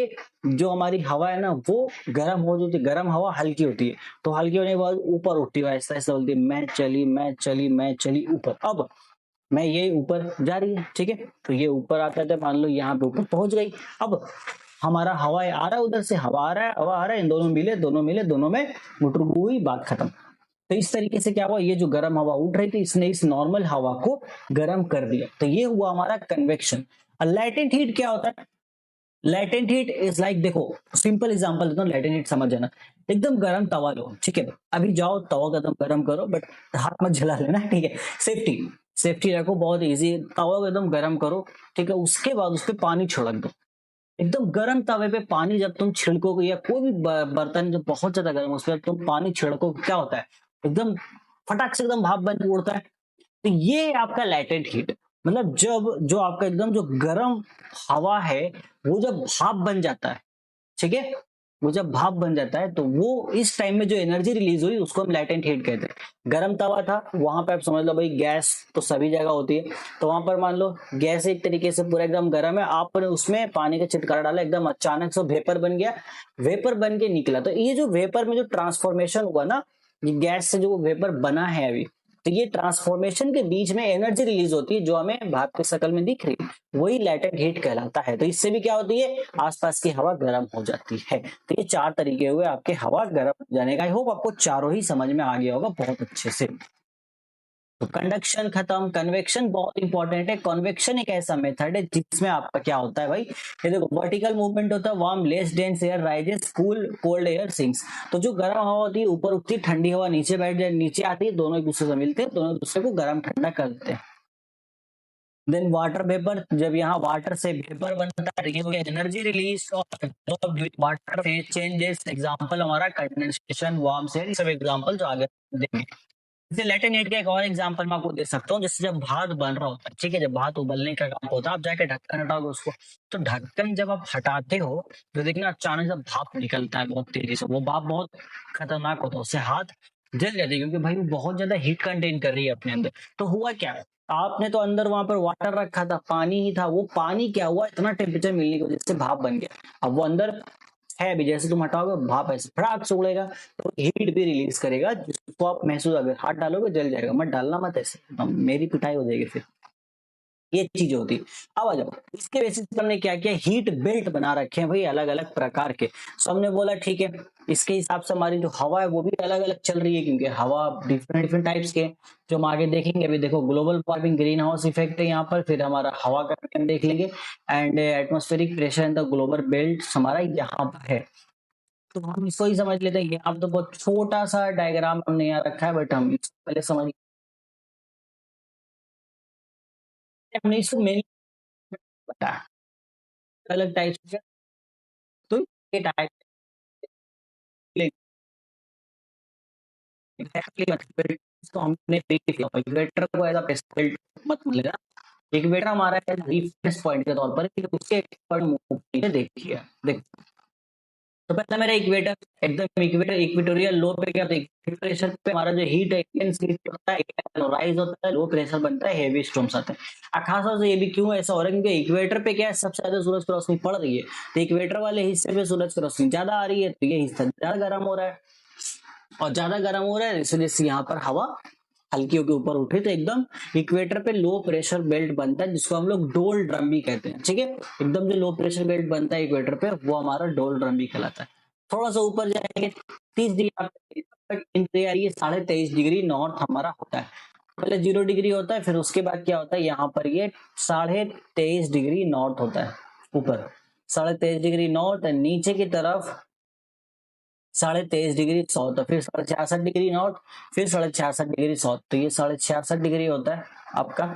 जो हमारी हवा है ना वो गर्म हो जाती है, गर्म हवा हल्की होती है, तो हल्की होने के बाद ऊपर उठती है, ऐसा ऐसा बोलती है, मैं चली मैं चली मैं चली ऊपर। अब मैं ये ऊपर जा रही है, ठीक है, तो ये ऊपर आता है, मान लो यहाँ पे ऊपर पहुंच गई। अब हमारा हवा आ रहा है, उधर से हवा आ रहा है, हवा आ रहा है, इन दोनों मिले, दोनों मिले, दोनों में गुटरगु हुई, बात खत्म। तो इस तरीके से क्या हुआ, ये जो गर्म हवा उठ रही थी इसने इस नॉर्मल हवा को गर्म कर दिया, तो ये हुआ हमारा कन्वेक्शन। और लैटेंट हीट क्या होता है, लैटेंट हीट इज लाइक, देखो सिंपल एग्जांपल देता हूँ, लैटेंट हीट समझ जाना। एकदम गर्म तवा लो, ठीक है, अभी जाओ तवा का एकदम गर्म करो, बट हाथ मत जला लेना, ठीक है, सेफ्टी सेफ्टी रखो, बहुत इजी। तवा को एकदम गर्म करो, ठीक है, उसके बाद उस पर पानी छिड़क दो। एकदम गर्म तवे पे पानी जब तुम छिड़कोगे, या कोई भी बर्तन जो बहुत ज्यादा गर्म उस पर तुम पानी छिड़को, क्या होता है, एकदम फटाक से एकदम भाप बन के उड़ता है। तो ये आपका लैटेंट हीट, मतलब जब जो आपका एकदम जो गर्म हवा है वो जब भाप बन जाता है, ठीक है, वो जब भाप बन जाता है तो वो इस टाइम में जो एनर्जी रिलीज हुई उसको हम लैटेंट हीट कहते हैं। गर्म तवा था, वहां पे आप समझ लो भाई गैस तो सभी जगह होती है, तो वहां पर मान लो गैस एक तरीके से पूरा एकदम गर्म है, आपने उसमें पानी का छिटकारा डाला, एकदम अचानक से वेपर बन गया, वेपर बन के निकला। तो ये जो वेपर में जो ट्रांसफॉर्मेशन हुआ ना, ये गैस से जो वेपर बना है अभी, तो ये ट्रांसफॉर्मेशन के बीच में एनर्जी रिलीज होती है जो हमें भाप की शक्ल में दिख रही है, वही लैटेंट हीट कहलाता है। तो इससे भी क्या होती है, आसपास की हवा गर्म हो जाती है। तो ये चार तरीके हुए आपके हवा गर्म हो जाने का। आई होप आपको चारों ही समझ में आ गया होगा बहुत अच्छे से। तो कंडक्शन खत्म, कन्वेक्शन बहुत इंपॉर्टेंट है। कन्वेक्शन एक ऐसा मेथड है जिसमें आपका क्या होता है भाई, ये देखो वर्टिकल मूवमेंट होता है, warm less dense air rises, cool cold air sinks. तो जो गर्म हवा होती है ऊपर उठती है, ठंडी हवा नीचे बैठ जाए, नीचे आती है, दोनों एक दूसरे से मिलते हैं, दोनों एक दूसरे को गर्म ठंडा करते हैं। देन वाटर वेपर, जब यहाँ वाटर से वेपर बनता है, ये एनर्जी रिलीज और वाटर फेज चेंजेस। एग्जांपल हमारा कंडेंसेशन, वार्म से, ये सब एग्जांपल जो आगे देंगे। जैसे लैटेंट हीट का एक और एग्जांपल मैं आपको दे सकता हूँ, जैसे जब भात बन रहा होता है, ठीक है, जब भात उबलने का काम होता है, आप जाके ढक्कन हटाओगे उसको, तो ढक्कन जब आप हटाते हो तो देखना अचानक से भाप निकलता है बहुत तेजी से, वो भाप बहुत खतरनाक होता है, उससे हाथ जल जाते हैं, क्योंकि भाई वो बहुत ज्यादा हीट कंटेन कर रही है अपने अंदर। तो हुआ क्या, आपने तो अंदर वहां पर वाटर रखा था, पानी ही था, वो पानी क्या हुआ, इतना टेम्परेचर मिलने की वजह से भाप बन गया। अब वो अंदर है भी, जैसे तुम हटाओगे भाप ऐसे फटाक से उड़ेगा, तो हीट भी रिलीज करेगा, जिसको आप महसूस, अगर हाथ डालोगे जल जाएगा, मत डालना, मत ऐसे, मेरी पिटाई हो जाएगी फिर। ये चीज होती है। अब आ जाओ, इसके बेसिस पर हमने क्या किया, हीट बेल्ट बना रखे हैं भाई अलग अलग प्रकार के। सो हमने बोला ठीक है, इसके हिसाब से हमारी जो हवा है वो भी अलग अलग चल रही है, क्योंकि हवा डिफरेंट डिफरेंट टाइप्स के हैं, जो हम आगे देखेंगे। अभी देखो global warming, green house effect है यहाँ पर, फिर हमारा हवा का हम देख लेंगे, and atmospheric pressure in the global belt हमारा यहाँ पर है। तो हम इसको ही समझ लेते हैं। अब तो बहुत छोटा सा डायग्राम हमने यहाँ रखा है, बट हम इसको पहले समझ, हमने इसको मेनली बताया अलग टाइप्स। तो ये टाइप एग्जैक्टली, इसको हमने इक्वेटर को एज अ मत लेना। इक्वेटर हमारा रेफरेंस पॉइंट के तौर पर, उसके पॉइंट देखिए, देख तो पहला मेरा इक्वेटर, एकदम इक्वेटर इक्वेटोरियल लो पे क्या प्रेशर पे हमारा जो हीट है इंटेंस हीट होता है, राइज होता है, लो प्रेशर बनता है, हेवी स्टॉर्म्स आते हैं। खास तौर से ये भी क्यों ऐसा हो रहा है, क्योंकि इक्वेटर पे क्या है, सबसे ज्यादा सूरज की रोशनी पड़ रही है, तो इक्वेटर वाले हिस्से पे सूरज की रोशनी ज्यादा आ रही है, तो ये हिस्सा ज्यादा गर्म हो रहा है, और ज्यादा गर्म हो रहा है इस वजह से यहाँ पर हवा हल्की के ऊपर उठे, तो एकदम इक्वेटर पे लो प्रेशर बेल्ट बनता है, जिसको हम लोग डोल ड्रम भी कहते हैं। ठीक है, एकदम जो लो प्रेशर बेल्ट बनता है इक्वेटर पे, वो हमारा डोल ड्रम भी कहलाता है। थोड़ा सा ऊपर जाएंगे 30 डिग्री, ये 23.5 डिग्री नॉर्थ हमारा होता है। पहले 0 डिग्री होता है, फिर उसके बाद क्या होता है, यहाँ पर ये 23.5 डिग्री नॉर्थ होता है ऊपर, 23.5 डिग्री नॉर्थ, नीचे की तरफ 23.5 डिग्री साउथ, फिर 66.5 डिग्री नॉर्थ, फिर 66.5 डिग्री साउथ, तो ये 66.5 डिग्री होता है आपका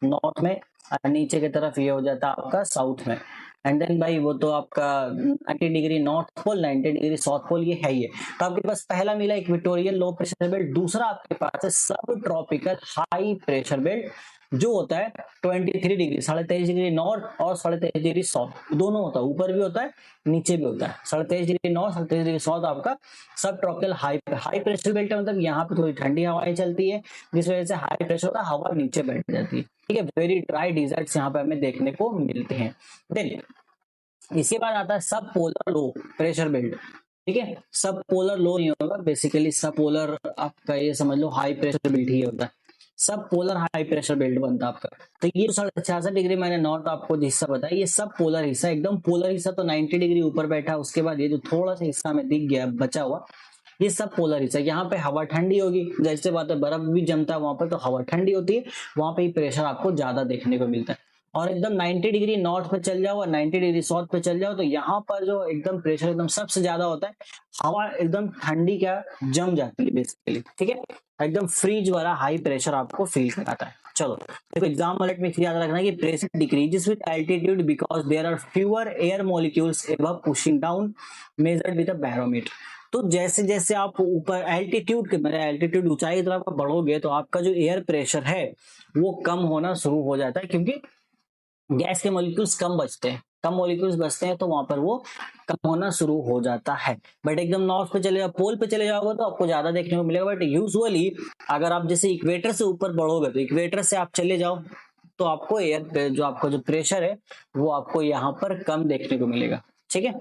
नॉर्थ में, और नीचे की तरफ ये हो जाता है आपका साउथ में। एंड देन भाई वो तो आपका 90 degree north pole, 90 degree south pole, ये है। ये तो आपके पास पहला मिला इक्वेटोरियल लो प्रेशर बेल्ट, दूसरा आपके पास है सब ट्रॉपिकल हाई प्रेशर बेल्ट, जो होता है 23 डिग्री, 23.5 डिग्री नॉर्थ और 23.5 डिग्री साउथ, दोनों होता है, ऊपर भी होता है नीचे भी होता है। 23.5 डिग्री नॉर्थ, 23 डिग्री साउथ आपका सब tropical high high pressure belt है, मतलब यहाँ पे थोड़ी ठंडी हवाएं चलती है, जिस वजह से हाई प्रेशर होता है, हवा नीचे बैठ जाती है। ठीक है, वेरी ड्राई डिजर्ट्स यहाँ पे हमें देखने को मिलते हैं। देन इसके बाद आता है सब पोलर लो प्रेशर बेल्ट। ठीक है, सब पोलर लो नहीं होगा, बेसिकली सब पोलर आपका ये समझ लो हाई प्रेशर बेल्ट ही होता है, सब पोलर हाई प्रेशर बेल्ट बनता है आपका। तो ये 66.5 डिग्री मैंने नॉर्थ आपको हिस्सा बताया, ये सब पोलर हिस्सा, एकदम पोलर हिस्सा तो 90 डिग्री ऊपर बैठा है, उसके बाद ये जो थोड़ा सा हिस्सा में दिख गया बचा हुआ, ये सब पोलर हिस्सा, यहाँ पे हवा ठंडी होगी, जैसे बात है बर्फ भी जमता है वहां पर, तो हवा ठंडी होती है, वहां पे प्रेशर आपको ज्यादा देखने को मिलता है। और एकदम 90 डिग्री नॉर्थ पे चल जाओ और 90 डिग्री साउथ पे चल जाओ, तो यहाँ पर जो एकदम प्रेशर एकदम सबसे ज्यादा होता है, हवा एकदम ठंडी क्या जम जाती है बेसिकली। ठीक है, एकदम फ्रीज वाला हाई प्रेशर आपको फील कराता है। चलो देखो, एग्जाम वालेट में याद रखना है कि pressure decreases with altitude because there are fewer air molecules above pushing down, measured with a barometer. तो जैसे जैसे आप ऊपर एल्टीट्यूड के मेरे एल्टीट्यूड ऊंचाई की तरफ बढ़ोगे, तो आपका जो एयर प्रेशर है वो कम होना शुरू हो जाता है, क्योंकि गैस के मॉलिक्यूल्स कम बचते हैं, कम मॉलिक्यूल्स बचते हैं, तो वहां पर वो कम होना शुरू हो जाता है। बट एकदम नॉर्थ पे चले जाओ, पोल पे चले जाओगे तो आपको ज्यादा देखने को मिलेगा। बट यूजुअली अगर आप जैसे इक्वेटर से ऊपर बढ़ोगे, तो इक्वेटर से आप चले जाओ, तो आपको एयर जो आपका जो प्रेशर है वो आपको यहाँ पर कम देखने को मिलेगा। ठीक है,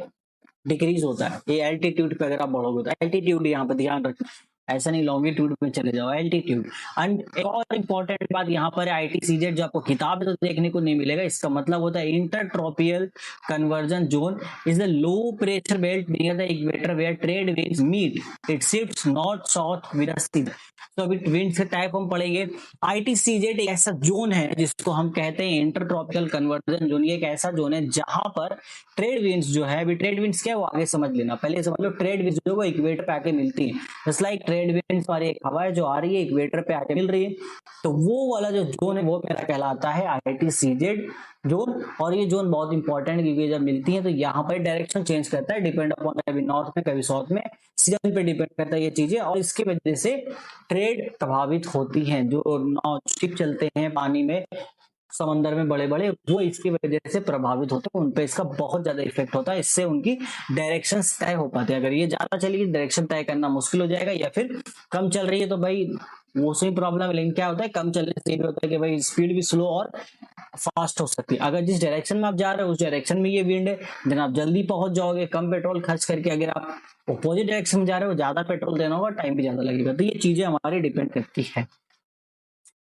डिक्रीज होता है ये एल्टीट्यूड पे, अगर आप बढ़ोगे तो एल्टीट्यूड यहाँ पे ध्यान रखना, ऐसा नहीं लॉन्गिट्यूड में चले जाओ, एल्टीट्यूड। एंड एक और इंपॉर्टेंट बात यहाँ पर आईटीसीजेड, जो आपको किताब तो देखने को नहीं मिलेगा, इसका मतलब होता है intertropical convergence zone is the low pressure belt near the equator where trade winds meet, it shifts north south with season. तो अभी विंड्स के टाइप हम पढ़ेंगे। आईटीसीजेड एक ऐसा जोन है जिसको हम कहते हैं इंटरट्रॉपिकल कन्वर्जन जोन, ये एक ऐसा जोन है जहां पर ट्रेड विंड्स जो है, अभी ट्रेड विंड्स क्या है वो आगे समझ लेना, पहले समझ लो ट्रेड विंड्स जो वो इक्वेटर पे आके मिलती है, जस्ट लाइक ट्रेड विंड्स हमारी एक हवा है जो आ रही है इक्वेटर पे आके मिल रही है, तो वो वाला जो जोन है वो मेरा कहलाता है आईटीसीजेड जोन। और ये जोन बहुत इंपॉर्टेंट है, क्योंकि जब मिलती है तो यहाँ पर डायरेक्शन चेंज करता है, डिपेंड अपॉन कभी नॉर्थ में कभी साउथ में, सीजन पे डिपेंड करता है ये चीजें, और इसकी वजह से ट्रेड प्रभावित होती है। जो शिप चलते हैं पानी में समंदर में बड़े बड़े, वो इसकी वजह से प्रभावित होते हैं, उनपे इसका बहुत ज्यादा इफेक्ट होता है, इससे उनकी डायरेक्शन तय हो पाती है। अगर ये ज्यादा चलेगी डायरेक्शन तय करना मुश्किल हो जाएगा, या फिर कम चल रही है तो भाई वो सही प्रॉब्लम है। लेकिन क्या होता है, कम चलने से ये होता है कि भाई स्पीड भी स्लो और फास्ट हो सकती है। अगर जिस डायरेक्शन में आप जा रहे हो उस डायरेक्शन में ये विंड है, देन आप जल्दी पहुंच जाओगे कम पेट्रोल खर्च करके। अगर आप अपोजिट डायरेक्शन में जा रहे हो, ज्यादा पेट्रोल देना होगा, टाइम भी ज्यादा लगेगा। तो ये चीजें हमारी डिपेंड करती है।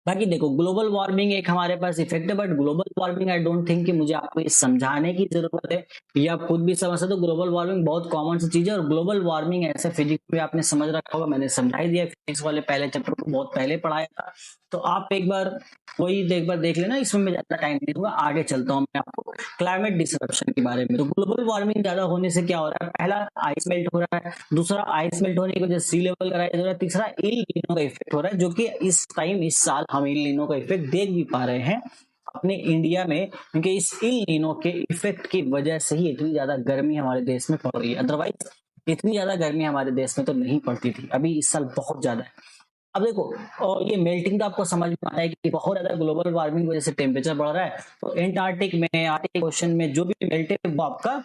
बाकी देखो ग्लोबल वार्मिंग एक हमारे पास इफेक्ट है, but global warming I don't think कि मुझे आपको ये समझाने की जरूरत है, ये आप खुद भी समझ सकते हो। ग्लोबल वार्मिंग बहुत कॉमन सी चीज है, और ग्लोबल वार्मिंग ऐसे फिजिक्स में आपने समझ रखा होगा, मैंने समझा ही दिया फिजिक्स वाले पहले चैप्टर को बहुत पहले पढ़ाया था। तो आप एक बार वही एक बार देख लेना, इसमें मैं ज्यादा टाइम नहीं दूंगा, आगे चलता हूँ मैं आपको क्लाइमेट डिसरप्शन के बारे में। तो ग्लोबल वार्मिंग ज्यादा होने से क्या हो रहा है, पहला आइस मेल्ट हो रहा है, दूसरा आइस मेल्ट होने की वजह से सी लेवल का राइज हो रहा है, तीसरा इल नीनो का इफेक्ट हो रहा है, जो कि इस टाइम इस साल हम इल नीनो का इफेक्ट देख भी पा रहे हैं अपने इंडिया में, क्योंकि इस इल नीनो के इफेक्ट की वजह से ही इतनी ज्यादा गर्मी हमारे देश में पड़ रही है। अदरवाइज इतनी ज्यादा गर्मी हमारे देश में तो नहीं पड़ती थी, अभी इस साल बहुत ज्यादा है। अब देखो, और ये मेल्टिंग तो आपको समझ में आया कि बहुत ज्यादा ग्लोबल वार्मिंग की वजह से टेम्परेचर बढ़ रहा है, तो एंटार्क्टिक में आर्टिक ओशन में जो भी मेल्ट है वो आपका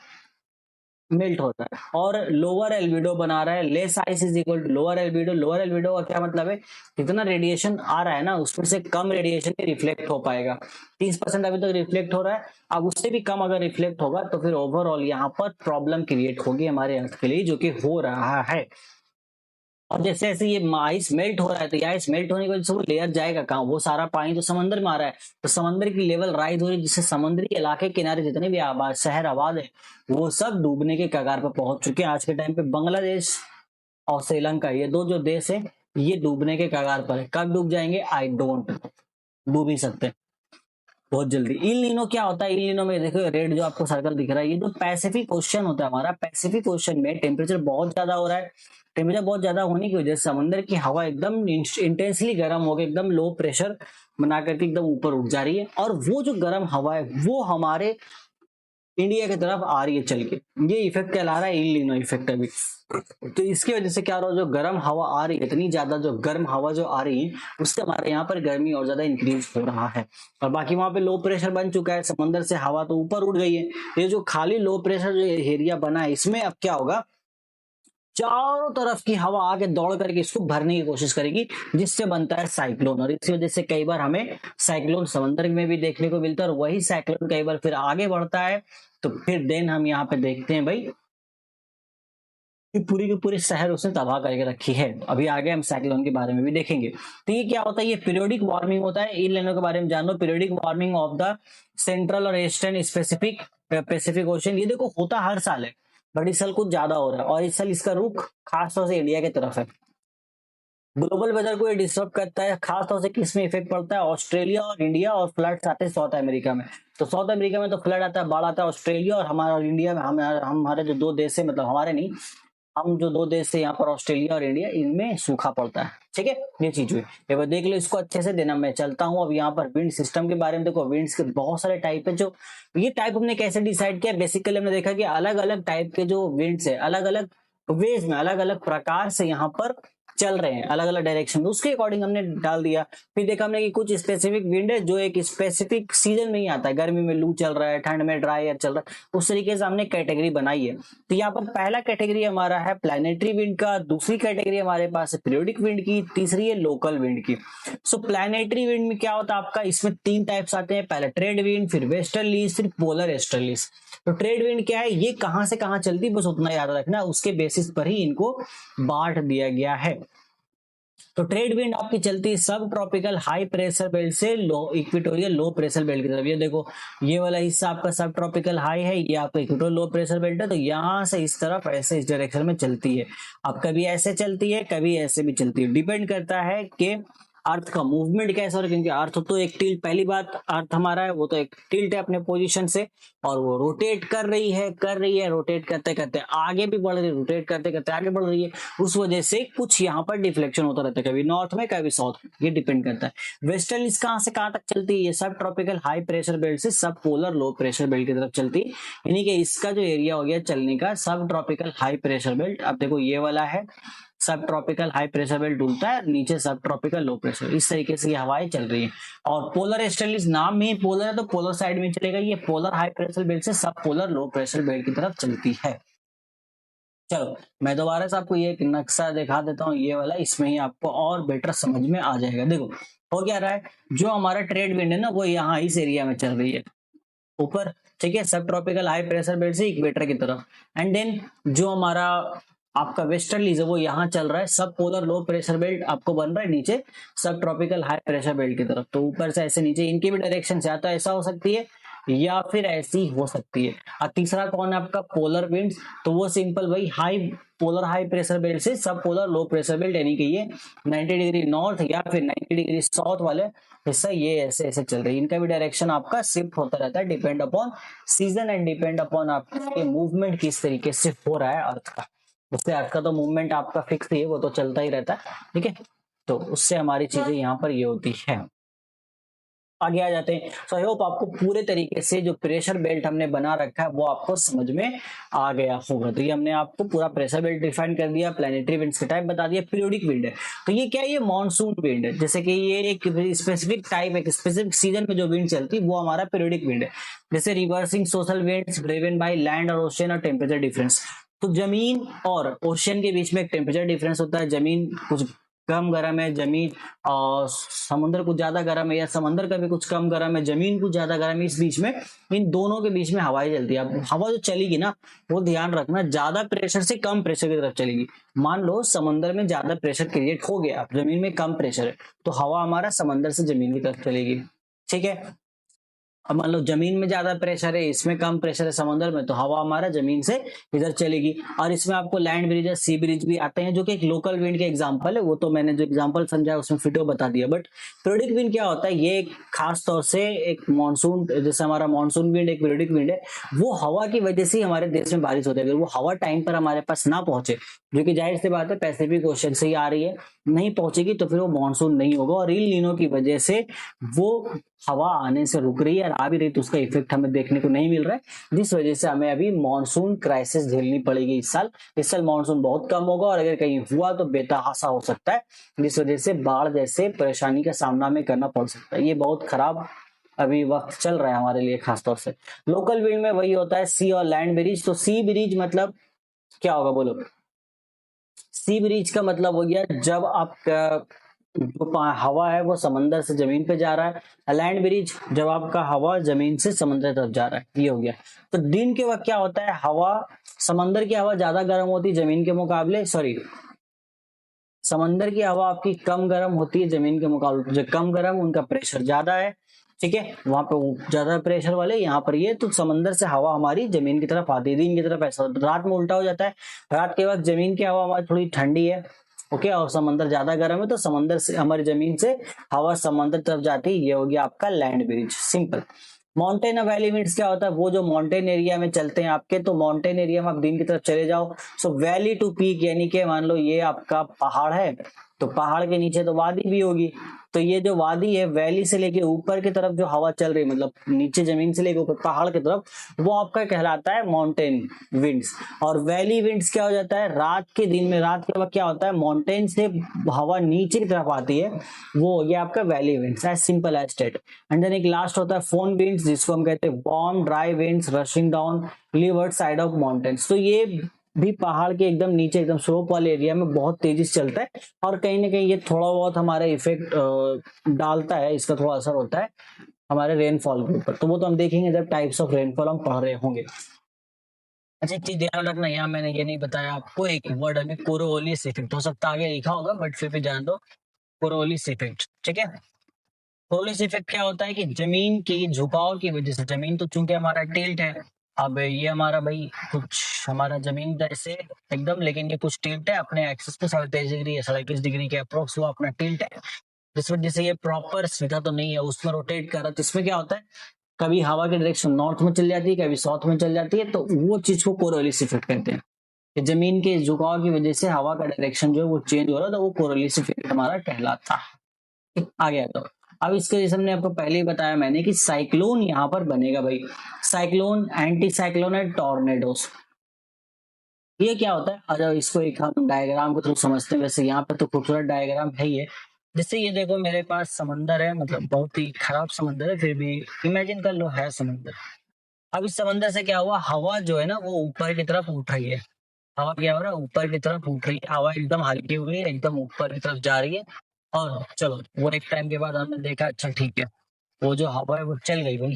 मेल्ट होता है और लोअर एल्बिडो बना रहा है। Less ice is equal to lower albedo. Lower albedo का क्या मतलब है, जितना रेडिएशन आ रहा है ना उसमें से कम रेडिएशन रिफ्लेक्ट हो पाएगा। 30% अभी तक रिफ्लेक्ट हो रहा है, अब उससे भी कम अगर रिफ्लेक्ट होगा तो फिर ओवरऑल यहाँ पर प्रॉब्लम क्रिएट होगी हमारे अर्थ के लिए, जो कि हो रहा है। और जैसे जैसे ये आइस मेल्ट हो रहा है, तो ये आइस मेल्ट होने की वजह से वो लेयर जाएगा कहाँ, वो सारा पानी तो समंदर में आ रहा है, तो समंदर की लेवल राइज हो रही है, जिससे समुद्री इलाके किनारे जितने भी आबाद शहर आबाद है वो सब डूबने के कगार पर पहुंच चुके हैं। आज के टाइम पे बांग्लादेश और श्रीलंका, ये दो जो देश है ये डूबने के कगार पर है। कब डूब जाएंगे आई डोंट, डूब ही सकते हैं बहुत जल्दी। इल नीनो क्या होता है, इल नीनो में देखो रेड जो आपको सर्कल दिख रहा है, ये जो पैसिफिक ओशन होता है हमारा, पैसिफिक ओशन में टेम्परेचर बहुत ज्यादा हो रहा है। टेम्परेचर बहुत ज्यादा होने की वजह से समंदर की हवा एकदम इंटेंसली गर्म हो गई, एकदम लो प्रेशर बना करके एकदम ऊपर उठ जा रही है, और वो जो गर्म हवा है वो हमारे इंडिया की तरफ आ रही है चल के। ये इफेक्ट कहला रहा है इल नीनो इफेक्ट अभी। तो इसकी वजह से क्या हो रहा है, जो गर्म हवा आ रही है, इतनी ज्यादा जो गर्म हवा जो आ रही है उससे हमारे यहाँ पर गर्मी और ज्यादा इंक्रीज हो रहा है। और बाकी वहां पे लो प्रेशर बन चुका है, समंदर से हवा तो ऊपर उड़ गई है। ये जो खाली लो प्रेशर जो एरिया बना है, इसमें अब क्या होगा, चारों तरफ की हवा आगे दौड़ करके इसको भरने की कोशिश करेगी, जिससे बनता है साइक्लोन। और इसी वजह से कई बार हमें साइक्लोन समंदर में भी देखने को मिलता है, और वही साइक्लोन कई बार फिर आगे बढ़ता है, तो फिर देन हम यहाँ पे देखते हैं भाई कि पूरी के पूरे शहर उसने तबाह करके रखी है। अभी आगे हम साइक्लोन के बारे में भी देखेंगे। तो ये क्या होता है, ये पीरियोडिक वार्मिंग होता है। इन लेनों के बारे में जान लो, periodic warming of the central और ईस्टर्न स्पेसिफिक पैसिफिक ओशन। ये देखो होता हर साल है, बट इस साल कुछ ज्यादा हो रहा है, और इस साल इसका रुख खासतौर से इंडिया की तरफ है। ग्लोबल वेदर को ये डिस्टर्ब करता है, खासतौर से किस में इफेक्ट पड़ता है, ऑस्ट्रेलिया और इंडिया, और फ्लड्स आते हैं साउथ अमेरिका में। तो साउथ अमेरिका में तो फ्लड आता है, बाढ़ आता है, ऑस्ट्रेलिया और हमारा और इंडिया में हमारे जो दो देश है, मतलब हमारे नहीं, हम जो दो देश है यहाँ पर ऑस्ट्रेलिया और इंडिया, इनमें सूखा पड़ता है। ठीक है, ये चीज हुई, एक बार देख लो इसको अच्छे से देना। मैं चलता हूँ अब यहाँ पर विंड सिस्टम के बारे में। देखो विंड्स के बहुत सारे टाइप है, जो ये टाइप हमने कैसे डिसाइड किया, बेसिकली हमने देखा कि अलग अलग टाइप के जो विंड्स है, अलग अलग वेज में अलग अलग प्रकार से यहाँ पर चल रहे हैं, अलग अलग डायरेक्शन में, उसके अकॉर्डिंग हमने डाल दिया। फिर देखा हमने कि कुछ स्पेसिफिक विंड है जो एक स्पेसिफिक सीजन में ही आता है, गर्मी में लू चल रहा है, ठंड में ड्राई एयर चल रहा है, उस तरीके से हमने कैटेगरी बनाई है। तो यहाँ पर पहला कैटेगरी हमारा है प्लैनेटरी विंड का, दूसरी कैटेगरी हमारे पास है पीरियोडिक विंड की, तीसरी है लोकल विंड की। सो प्लैनेटरी विंड में क्या होता है आपका, इसमें तीन टाइप्स आते हैं, पहले ट्रेड विंड, फिर वेस्टर्लीज, फिर पोलर ईस्टर्लीज। तो ट्रेड विंड क्या है, ये कहां से कहां चलती है बस उतना याद रखना, उसके बेसिस पर ही इनको बांट दिया गया है। तो ट्रेड विंड आपकी चलती है सब ट्रॉपिकल हाई प्रेशर बेल्ट से लो इक्वेटोरियल लो प्रेशर बेल्ट की तरफ। ये देखो ये वाला हिस्सा आपका सब ट्रॉपिकल हाई है, ये आपका इक्वेटोरियल लो प्रेशर बेल्ट है, तो यहां से इस तरफ ऐसे इस डायरेक्शन में चलती है। अब कभी ऐसे चलती है, कभी ऐसे भी चलती है, डिपेंड करता है कि अर्थ का मूवमेंट कैसा हो रहा है, क्योंकि अर्थ तो एक टिल्ट, पहली बात अर्थ हमारा है वो तो एक टिल्ट है अपने पोजीशन से, और वो रोटेट कर रही है, रोटेट करते करते आगे भी बढ़ रही है, रोटेट करते करते आगे बढ़ रही है, उस वजह से कुछ यहाँ पर डिफ्लेक्शन होता रहता है, कभी नॉर्थ में कभी साउथ में, ये डिपेंड करता है। वेस्टर्न इस कहां से कहां तक चलती है, ये सब ट्रॉपिकल हाई प्रेशर बेल्ट से सब पोलर लो प्रेशर बेल्ट की तरफ चलती है, यानी कि इसका जो एरिया हो गया चलने का सब ट्रॉपिकल हाई प्रेशर बेल्ट। अब देखो ये वाला है सब ट्रॉपिकल हाई प्रेशर बेल्ट डूलता है, नीचे सब ट्रॉपिकल लो प्रेशर, इस तरीके से ये हवाएं चल रही है। और पोलर एस्टर्लीज नाम में पोलर है तो पोलर साइड में चलेगा, ये पोलर हाई प्रेशर बेल्ट से सब पोलर लो प्रेशर बेल्ट की तरफ चलती है। चलो मैं दोबारा से आपको ये एक नक्शा दिखा देता हूँ, ये वाला, इसमें ही आपको और बेटर समझ में आ जाएगा। देखो हो क्या रहा है, जो हमारा ट्रेड विंड है ना वो यहाँ इस एरिया में चल रही है ऊपर, ठीक है, सब ट्रॉपिकल हाई प्रेशर बेल्ट से इक्वेटर की तरफ। एंड देन जो हमारा आपका वेस्टर्लीज है वो यहाँ चल रहा है, सब पोलर लो प्रेशर बेल्ट आपको बन रहा है नीचे सब ट्रॉपिकल हाई प्रेशर बेल्ट की तरफ, तो ऊपर से ऐसे नीचे इनकी भी डायरेक्शन या तो ऐसा हो सकती है या फिर ऐसी हो सकती है। और तीसरा कौन है आपका पोलर विंड्स, तो वो सिंपल भाई high polar high pressure belt से सब पोलर लो प्रेशर बेल्ट, यानी कि ये 90 डिग्री नॉर्थ या फिर 90 डिग्री साउथ वाले हिस्सा ये ऐसे ऐसे चल रही है। इनका भी डायरेक्शन आपका शिफ्ट होता रहता है, depend upon season and depend upon आपके मूवमेंट किस तरीके से हो रहा है अर्थ का। उससे अर्थ का तो मूवमेंट आपका फिक्स ही है, वो तो चलता ही रहता है, ठीक है। तो उससे हमारी चीजें यहाँ पर ये होती है। आगे आ जाते हैं। सो आई होप आपको पूरे तरीके से जो प्रेशर बेल्ट हमने बना रखा है वो आपको समझ में आ गया होगा। तो ये हमने आपको पूरा प्रेशर बेल्ट डिफाइन कर दिया, प्लैनेटरी विंड्स के टाइप बता दिया, पीरियोडिक विंड है तो ये क्या है, ये मानसून विंड है। जैसे कि ये एक स्पेसिफिक टाइप, एक स्पेसिफिक सीजन में जो विंड चलती है वो हमारा पीरियोडिक विंड है। जैसे reversing social winds driven by land और ओशियन और टेम्परेचर डिफरेंस। तो जमीन और ओशियन के बीच में एक टेम्परेचर डिफरेंस होता है, जमीन कुछ कम गर्म है, जमीन और समुद्र कुछ ज्यादा गर्म है, या समंदर का भी कुछ कम गर्म है, जमीन कुछ ज्यादा गर्म है, इस बीच में इन दोनों के बीच में हवाएं चलती है। अब हवा जो चलेगी ना वो ध्यान रखना ज्यादा प्रेशर से कम प्रेशर की तरफ चलेगी। मान लो समंदर में ज्यादा प्रेशर क्रिएट हो गया, जमीन में कम प्रेशर है, तो हवा हमारा समंदर से जमीन की तरफ चलेगी, ठीक है। अब मान लो जमीन में ज्यादा प्रेशर है, इसमें कम प्रेशर है समुद्र में, तो हवा हमारा जमीन से इधर चलेगी। और इसमें आपको लैंड ब्रिज या सी ब्रिज भी आते हैं, जो कि एक लोकल विंड के एग्जांपल है, वो तो मैंने जो एग्जांपल समझा उसमें फिटो बता दिया। बट पीरियोडिक विंड क्या होता है, ये एक खास तौर से एक मानसून, जैसे हमारा मानसून विंड एक पीरियोडिक विंड है, वो हवा की वजह से हमारे देश में बारिश होती है। अगर वो हवा टाइम पर हमारे पास ना पहुंचे, जो कि जाहिर सी बात है पैसिफिक ओशन से ही आ रही है, नहीं पहुंचेगी तो फिर वो मानसून नहीं होगा। और इल नीनो की वजह से वो हवा आने से रुक रही है और आ भी रही, तो उसका इफेक्ट हमें देखने को नहीं मिल रहा है, जिस वजह से हमें अभी मानसून क्राइसिस झेलनी पड़ेगी इस साल। इस साल मानसून बहुत कम होगा और अगर कहीं हुआ तो बेतहासा हो सकता है, जिस वजह से बाढ़ जैसे परेशानी का सामना हमें करना पड़ सकता है। ये बहुत खराब अभी वक्त चल रहा है हमारे लिए खासतौर से। लोकल विंड में वही होता है सी और लैंड ब्रिज। तो सी ब्रिज मतलब क्या होगा बोलो? सी ब्रिज का मतलब हो गया जब आपका जो हवा है वो समंदर से जमीन पे जा रहा है। लैंड ब्रिज जब आपका हवा जमीन से समंदर तरफ जा रहा है, ये हो गया। तो दिन के वक्त क्या होता है, हवा समंदर की हवा ज्यादा गर्म होती है जमीन के मुकाबले, सॉरी समंदर की हवा आपकी कम गर्म होती है जमीन के मुकाबले। जो कम गर्म उनका प्रेशर ज्यादा है, ठीक है, वहां पे ज्यादा प्रेशर वाले, यहाँ पर ये, तो समंदर से हवा हमारी जमीन की तरफ आती है। दिन की तरफ ऐसा, रात में उल्टा हो जाता है, रात के वक्त जमीन की हवा हमारी थोड़ी ठंडी है, ओके, और समंदर ज्यादा गर्म है, तो समंदर से हमारी जमीन से हवा समंदर तरफ जाती है। ये हो गया आपका लैंड ब्रिज, सिंपल। माउंटेन और वैली विंड्स क्या होता है, वो जो माउंटेन एरिया में चलते हैं आपके, तो माउंटेन एरिया में आप दिन की तरफ चले जाओ, सो वैली टू पीक, यानी कि मान लो ये आपका पहाड़ है, तो पहाड़ के नीचे तो वादी भी होगी, तो ये जो वादी है वैली से लेके ऊपर की तरफ जो हवा चल रही है, मतलब नीचे जमीन से लेके ऊपर पहाड़ की तरफ, वो आपका कहलाता है माउंटेन विंड्स। और वैली विंड्स क्या हो जाता है, रात के दिन में, रात के वक्त क्या होता है, माउंटेन से हवा नीचे की तरफ आती है, वो हो गया आपका valley winds, as simple as state. And then एक लास्ट होता है फोन विंड्स, जिसको हम कहते हैं warm dry winds rushing down leeward side of mountains. तो ये भी पहाड़ के एकदम नीचे एकदम स्लोप वाले एरिया में बहुत तेजी से चलता है, और कहीं ना कहीं ये थोड़ा बहुत हमारा इफेक्ट डालता है, इसका थोड़ा असर होता है हमारे रेनफॉल के ऊपर। तो वो तो हम देखेंगे जब टाइप्स ऑफ रेनफॉल हम पढ़ रहे होंगे। अच्छा एक चीज ध्यान रखना, यहाँ मैंने ये नहीं बताया आपको, एक वर्ड अभी कोरोलिस इफेक्ट, हो सकता है आगे लिखा होगा बट फिर भी जान दो, कोरोलिस इफेक्ट, ठीक है। कोरोलिस इफेक्ट क्या होता है कि जमीन की झुकाव की वजह से, जमीन तो चूंकि हमारा टिल्ट है, अब ये हमारा भाई कुछ हमारा जमीन जैसे एकदम, लेकिन ये कुछ टिल्ट है अपने एक्सिस पे 23.5 डिग्री या 21.5 डिग्री के अप्रोक्स, वो अपना टिल्ट है, जिस वजह से ये प्रॉपर सीधा तो नहीं है, उसमें रोटेट कर रहा है। तो इसमें क्या होता है, कभी हवा की डायरेक्शन नॉर्थ में चल जाती है, कभी साउथ में चल जाती है, तो वो चीज को कोरोलिस इफेक्ट कहते हैं कि जमीन के झुकाव की वजह से हवा का डायरेक्शन जो है वो चेंज हो रहा है, तो वो कोरोलिस इफेक्ट हमारा कहलाता है। आ गया तो अब इसके जैसे हमने आपको पहले ही बताया मैंने कि साइक्लोन यहाँ पर बनेगा भाई, साइक्लोन, एंटी साइक्लोन है, टॉर्नेडोस। ये क्या होता है, अगर इसको एक हम डायग्राम के थ्रू समझते हैं, वैसे यहाँ पर तो खूबसूरत डायग्राम है ही है। जैसे ये देखो मेरे पास समंदर है, मतलब बहुत ही खराब समंदर है, फिर भी इमेजिन कर लो है समंदर। अब इस समंदर से क्या हुआ, हवा जो है ना वो ऊपर की तरफ उठ रही है, हवा क्या हो रहा है, ऊपर की तरफ उठ रही है, हवा एकदम हल्की हुई है, एकदम ऊपर की तरफ जा रही है। और चलो वो एक टाइम के बाद हमने देखा अच्छा ठीक है, वो जो हवा है वो चल गई भाई,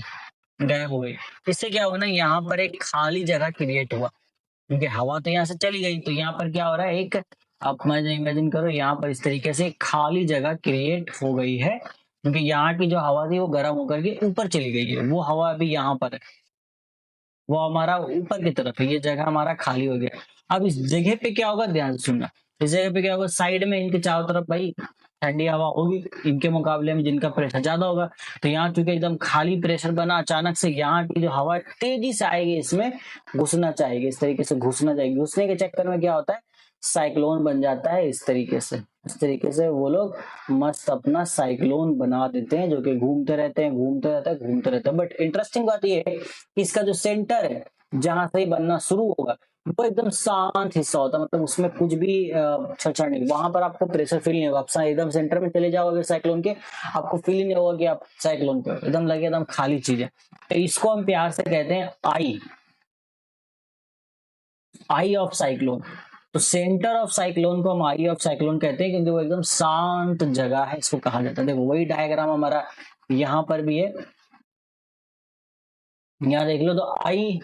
गायब हो गई। इससे क्या हुआ ना, यहाँ पर एक खाली जगह क्रिएट हुआ, क्योंकि हवा तो यहाँ से चली गई, तो यहाँ पर क्या हो रहा है, एक आप इमेजिन करो, यहाँ पर इस तरीके से खाली जगह क्रिएट हो गई है, क्योंकि यहाँ की जो हवा थी वो गर्म होकर के ऊपर चली गई है, वो हवा अभी यहाँ पर है, वो हमारा ऊपर की तरफ है, ये जगह हमारा खाली हो गया। अब इस जगह पे क्या होगा, ध्यान से सुनना, इस जगह पे क्या होगा, साइड में इनके चारों तरफ भाई ठंडी हवा होगी, इनके मुकाबले में जिनका प्रेशर ज्यादा होगा। तो यहाँ चूंकि एकदम खाली प्रेशर बना, अचानक से यहाँ की जो हवा तेजी से आएगी, इसमें घुसना चाहेगी, इस तरीके से घुसना चाहेगी, घुसने के चक्कर में क्या होता है, साइक्लोन बन जाता है। इस तरीके से, इस तरीके से वो लोग मस्त अपना साइक्लोन बना देते हैं, जो कि घूमते रहते हैं, घूमते रहते हैं, घूमते रहते हैं। बट इंटरेस्टिंग बात ये है कि इसका जो सेंटर है, जहां से ही बनना शुरू होगा, वो एकदम शांत हिस्सा होता है, मतलब उसमें कुछ भी छड़छड़ नहीं, वहां पर आपको प्रेशर फील नहीं होगा। आप एकदम सेंटर में चले जाओगे साइक्लोन के, आपको फील ही नहीं होगा कि आप साइक्लोन पे हो, एकदम लगे एकदम खाली चीज है। तो इसको हम प्यार से कहते हैं आई, आई ऑफ साइक्लोन। तो सेंटर ऑफ साइक्लोन को हम आई ऑफ साइक्लोन कहते हैं, क्योंकि वो एकदम शांत जगह है, इसको कहा जाता है। देखो वही डायग्राम हमारा यहाँ पर भी है, यहाँ देख लो। तो आई,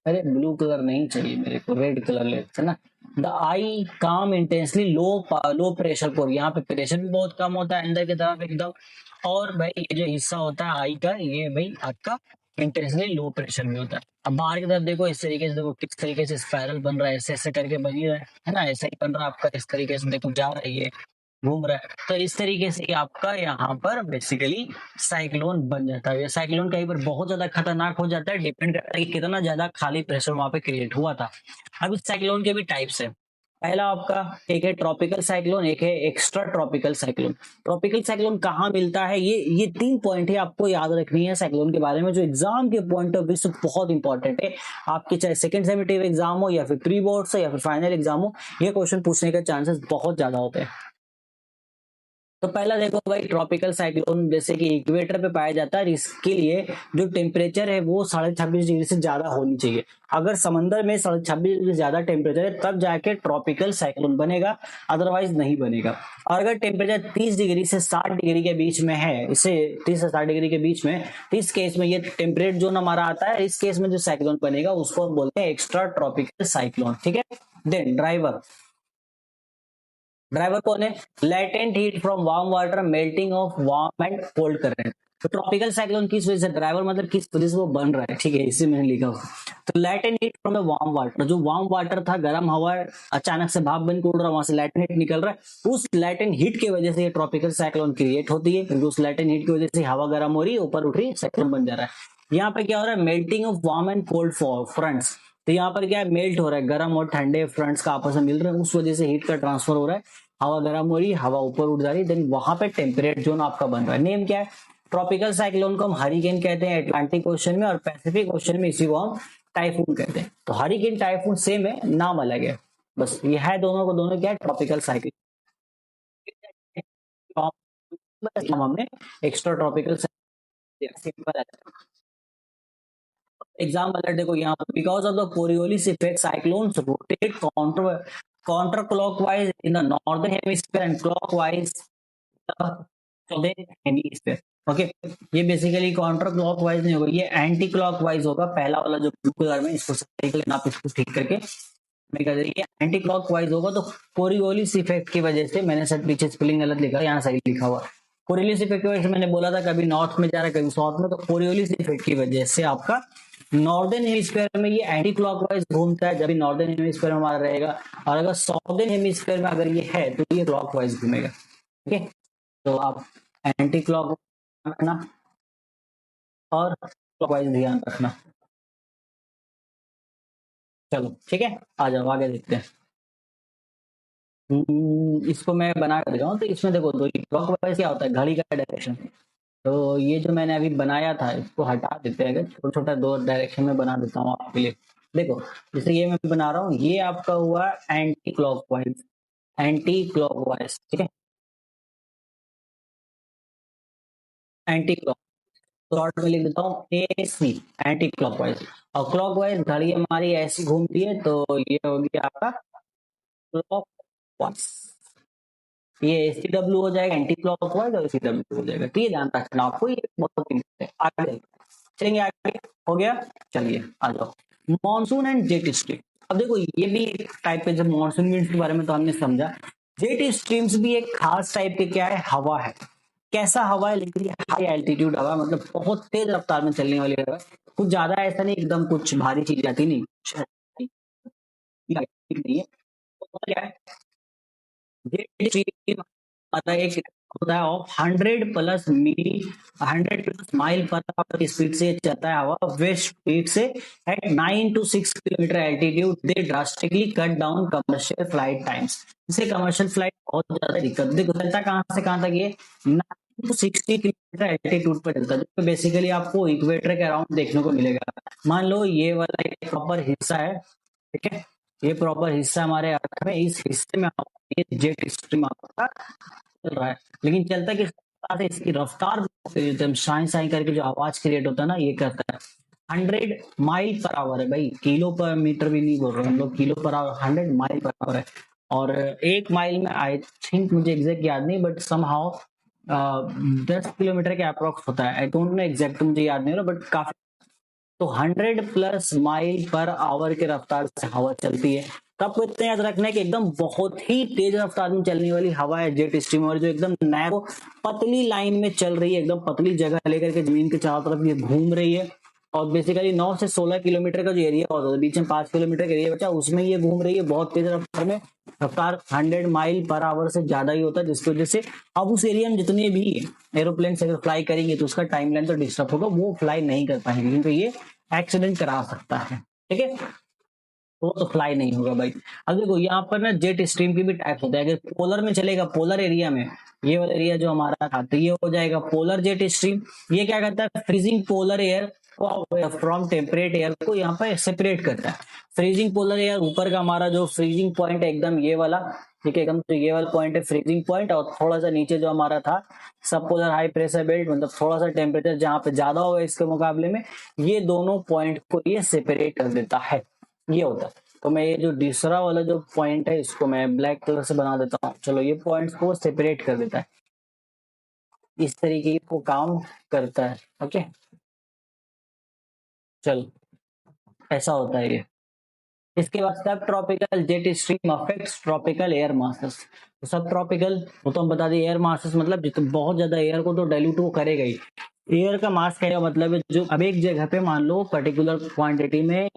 अरे ब्लू कलर नहीं चाहिए मेरे को, रेड कलर लेते हैं ना। द आई काम इंटेंसली लो, लो प्रेशर पर, यहाँ पे प्रेशर भी बहुत कम होता है अंदर की तरफ एकदम। और भाई ये जो हिस्सा होता है आई का, ये भाई आपका इंटेंसली लो प्रेशर में होता है। अब बाहर की तरफ देखो, इस तरीके से देखो किस तरीके से स्पाइरल बन रहा है, ऐसे ऐसे करके बन ही रहा है ना, ऐसा ही बन रहा है आपका, इस तरीके से देखो जा रही है, घूम रहा है। तो इस तरीके से आपका यहाँ पर बेसिकली साइक्लोन बन जाता है। ये साइक्लोन कहीं पर बहुत ज्यादा खतरनाक हो जाता है, डिपेंड करता है कि कितना ज्यादा खाली प्रेशर वहां पे क्रिएट हुआ था। अब इस साइक्लोन के भी टाइप्स है। पहला आपका, एक है ट्रॉपिकल साइक्लोन, एक है extra tropical cyclone. Tropical cyclone कहाँ मिलता है, ये 3 पॉइंट है आपको याद रखनी है साइक्लोन के बारे में, जो एग्जाम के पॉइंट ऑफ व्यू से बहुत इंपॉर्टेंट है। आपके चाहे सेकंड सेमेस्टर एग्जाम हो, या फिर प्री बोर्ड हो, या फिर फाइनल एग्जाम हो, ये क्वेश्चन पूछने के चांसेस बहुत ज्यादा होते हैं। तो पहला देखो भाई, ट्रॉपिकल साइक्लोन जैसे कि इक्वेटर पे पाया जाता है, इसके लिए जो टेम्परेचर है वो 26.5 डिग्री से ज्यादा होनी चाहिए। अगर समंदर में 26.5 डिग्री से ज्यादा टेम्परेचर है, तब जाके ट्रॉपिकल साइक्लोन बनेगा, अदरवाइज नहीं बनेगा। और अगर टेम्परेचर 30 डिग्री से 60 डिग्री के बीच में है, इसे 30 से 60 डिग्री के बीच में, इस केस में ये टेम्परेट जोन हमारा आता है, इस केस में जो साइक्लोन बनेगा उसको हम बोलते हैं एक्स्ट्रा ट्रॉपिकल साइक्लोन। ठीक है। देन ड्राइवर, ड्राइवर कौन है, latent heat from warm water melting of warm and cold current. तो ट्रॉपिकल साइक्लोन किस वजह से, ड्राइवर मतलब किस वजह से वो बन रहा है, ठीक है, इसी मैंने लिखा हुआ। तो latent heat from the warm water, जो वार्म वाटर था, गर्म हवा अचानक से भाप बन के उड़ रहा, वहां से लेटेंट हीट निकल रहा है, उस लेटेंट हीट की वजह से ये ट्रॉपिकल साइक्लोन क्रिएट होती है, क्योंकि उस लेटेंट हीट की वजह से हवा गर्म हो रही है, ऊपर उठ रही है, साइक्लोन बन जा रहा है। यहाँ पे क्या हो रहा है, melting of warm and cold fronts. तो यहाँ पर क्या है, मेल्ट हो रहा है, गर्म और ठंडे फ्रंट्स का आपस में मिल रहे हैं, उस वजह से हीट का ट्रांसफर हो रहा है, हवा गर्म हो रही है, हवा ऊपर उठ जा रही है, देन वहां पे टेम्परेट जोन आपका बन रहा है। नेम क्या है, ट्रॉपिकल साइक्लोन को हम हरिकेन कहते हैं अटलांटिक ओशन में, और पैसिफिक ओशन में इसी को हम टाइफून कहते हैं। तो हरिकेन टाइफून सेम है, नाम अलग है, बस ये है, दोनों को दोनों क्या है, ट्रॉपिकल साइक्लोन। हमने एक्स्ट्रा ट्रॉपिकल सिंपल एग्जाम्पल देखो यहाँ पर, because of the Coriolis effect cyclones rotate counter clockwise in the northern hemisphere and clockwise southern hemisphere. Okay, ये बेसिकली काउंटर क्लॉकवाइज नहीं होगा, ये एंटी क्लॉकवाइज होगा। पहला वाला जो ब्लू कलर में, इसको देख लेना आप, इसको ठीक करके मैं कह रही एंटी क्लॉकवाइज होगा। तो कोरियोलिस इफेक्ट की वजह से, मैंने सर पीछे स्पेलिंग गलत लिखा, यहाँ सही लिखा हुआ, कोरियोलिस इफेक्ट की वजह से मैंने बोला था, कभी नॉर्थ में जा रहा है कभी साउथ में, तो कोरियोलिस इफेक्ट की वजह से आपका नॉर्दर्न हेमिस्फीयर में ये एंटी क्लॉकवाइज घूमता है, जब भी नॉर्दर्न हेमिस्फीयर में हमारा रहेगा, और अगर साउदर्न हेमिस्फीयर में अगर ये है तो ये क्लॉकवाइज घूमेगा। ठीक है, तो आप एंटी क्लॉक रखना और क्लॉकवाइज ध्यान रखना। चलो ठीक है, आ जाओ आगे देखते हैं। इसको मैं बना कर दे रहा हूँ, तो इसमें देखो, दो क्लॉकवाइज क्या होता है, घड़ी का डायरेक्शन। तो ये जो मैंने अभी बनाया था, इसको हटा देते हैं, छोटा छोटा दो डायरेक्शन में बना देता हूँ आपके लिए। देखो, जैसे ये मैं बना रहा हूँ, ये आपका हुआ एंटी क्लॉकवाइज, एंटी क्लॉकवाइज, ठीक है, एंटी क्लॉक, शॉर्ट में लिख देता हूँ ए सी, एंटी क्लॉकवाइज। और क्लॉकवाइज घड़ी हमारी ऐसी घूमती है, तो ये हो गया आपका क्लॉकवाइज। ये सी डब्ल्यू हो जाएगा एंटी क्लॉकवाइज, और सी डब्ल्यू हो जाएगा। तो ये ध्यान रखना आपको, ये बहुत इंपॉर्टेंट है। आगे चलेंगे, आगे हो गया, चलिए आ जाओ। मॉनसून एंड जेट स्ट्रीम, अब देखो ये भी एक टाइप के, जब मॉनसून विंड्स के बारे में तो हमने समझा, जेट स्ट्रीम्स भी एक खास टाइप के क्या है, हवा है। कैसा हवा है, लेकिन ये हाई एल्टीट्यूड हवा, मतलब बहुत तेज रफ्तार में चलने वाली हवा है। कुछ ज्यादा ऐसा नहीं एकदम कुछ भारी चीज आती नहीं, नहीं है। तो क्या है, जेट स्ट्रीम आता है, एक होता है ऑफ 100 प्लस माइल पर स्पीड से चलता है हवा, वेस्ट स्पीड से at 9 to 6 kilometre altitude they drastically cut down commercial flight times. इसे कमर्शियल फ्लाइट बहुत ज्यादा दिक्कत, देखो चलता कहाँ से कहाँ तक ये, 9 to 60 किलोमीटर एल्टीट्यूड पर चलता है, जो बेसिकली आपको इक्वेटर के अराउंड देखने को मिलेगा। मान लो ये वाला एक प्रॉपर हिस्सा है, ठीक है, ये प्रॉपर हिस्सा हमारे अर्थ में, इस हिस्से में ये जेट स्ट्रीम आपका चल रहा है, लेकिन चलता किस रफ्तार से, इसकी रफ्तार एकदम साई साई करके जो आवाज क्रिएट होता है ना, ये करता है 100 माइल पर आवर है भाई, किलो पर मीटर भी नहीं बोल रहे हम लोग, kilo per hour, 100 mile per hour है। और 1 माइल में आई थिंक, मुझे एग्जैक्ट याद नहीं, बट सम हाउ 10 किलोमीटर के अप्रोक्स होता है, आई डोंट नो एग्जैक्ट, मुझे याद नहीं हो रहा, बट काफी। तो 100 प्लस माइल पर आवर के रफ्तार से हवा चलती है। तो आपको इतना याद रखना है कि एकदम बहुत ही तेज रफ्तार में चलने वाली हवा है जेट स्ट्रीम, और जो एकदम नैरो पतली लाइन में चल रही है, एकदम पतली जगह लेकर के जमीन के चारों तरफ ये घूम रही है। और बेसिकली 9 से 16 किलोमीटर का जो एरिया होता है, बीच में 5 किलोमीटर का एरिया बचा, उसमें ये घूम रही है बहुत तेज रफ्तार में। रफ्तार 100 माइल पर आवर से ज्यादा ही होता है, जिसकी वजह से अब उस एरिया में जितने भी एरोप्लेन अगर फ्लाई करेंगे तो उसका टाइमलाइन तो डिस्टर्ब होगा, वो फ्लाई नहीं कर पाएंगे, क्योंकि ये एक्सीडेंट करा सकता है, ठीक है, वो तो फ्लाई नहीं होगा भाई। अब देखो यहाँ पर ना जेट स्ट्रीम की भी टाइप्स होता है, अगर पोलर में चलेगा, पोलर एरिया में, ये वाला एरिया जो हमारा था, तो ये हो जाएगा पोलर जेट स्ट्रीम। ये क्या करता है, फ्रीजिंग पोलर एयर को फ्रॉम टेम्परेट एयर को यहाँ पर सेपरेट करता है। फ्रीजिंग पोलर एयर, ऊपर का हमारा जो फ्रीजिंग पॉइंट है एकदम ये वाला, ठीक है, एकदम तो ये वाला पॉइंट है फ्रीजिंग पॉइंट, और थोड़ा सा नीचे जो हमारा था सब पोलर हाई प्रेशर बेल्ट, मतलब थोड़ा सा टेम्परेचर जहाँ पे ज्यादा होगा इसके मुकाबले में, ये दोनों पॉइंट को ये सेपरेट कर देता है, ये होता है। तो मैं ये जो दूसरा वाला जो पॉइंट है, इसको मैं ब्लैक कलर से बना देता हूँ, चलो, ये पॉइंट्स को सेपरेट कर देता है, इस तरीके को काम करता है, ओके, चलो, ऐसा होता है ये। इसके बाद सब tropical jet stream affects tropical air masses. तो सब ट्रॉपिकल, वो तो हम बता दिए, एयर मासेस मतलब जितना बहुत ज्यादा एयर को तो डाइल्यूट वो करेगा ही। एयर का मास का मतलब है, जो अब एक जगह पे मान लो पर्टिकुलर क्वांटिटी में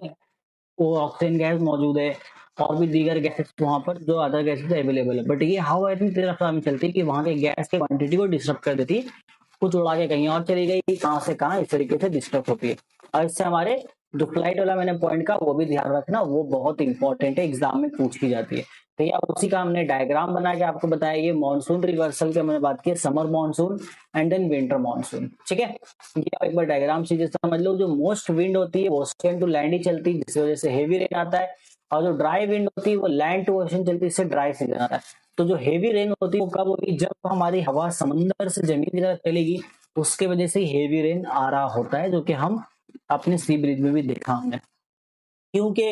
वो ऑक्सीजन गैस मौजूद है, और भी दीगर गैसेस वहां पर जो अदर गैसेस अवेलेबल है, बट ये हवा इतनी तेज रफ्तार में चलती है कि वहां के गैस की क्वांटिटी को डिस्टर्ब कर देती है, कुछ उड़ा के कहीं और चली गई, कहाँ से कहाँ, इस तरीके से डिस्टर्ब होती है। और इससे हमारे जो फ्लाइट वाला मैंने पॉइंट का, वो भी ध्यान रखना, वो बहुत इंपॉर्टेंट है, एग्जाम में पूछ की जाती है। तो ये उसी का हमने डायग्राम बना के आपको बताया, ये मानसून रिवर्सल के मैंने बात की, summer monsoon and then winter monsoon, ठीक है। ये आप एक बार डायग्राम से जैसे समझ लो, जो मोस्ट विंड होती है वो ओशन टू लैंड ही चलती है, जिसकी वजह से हेवी रेन आता है, और जो ड्राई विंड होती है वो लैंड टू ओशन चलती है, इससे ड्राई सीजन आता है। तो जो हेवी रेन होती है वो कब होगी, जब हमारी हवा समंदर से जमीन की तरफ चलेगी, उसके वजह से हेवी रेन आ रहा होता है, जो कि हम अपने सी ब्रिज में भी देखा हमने। क्योंकि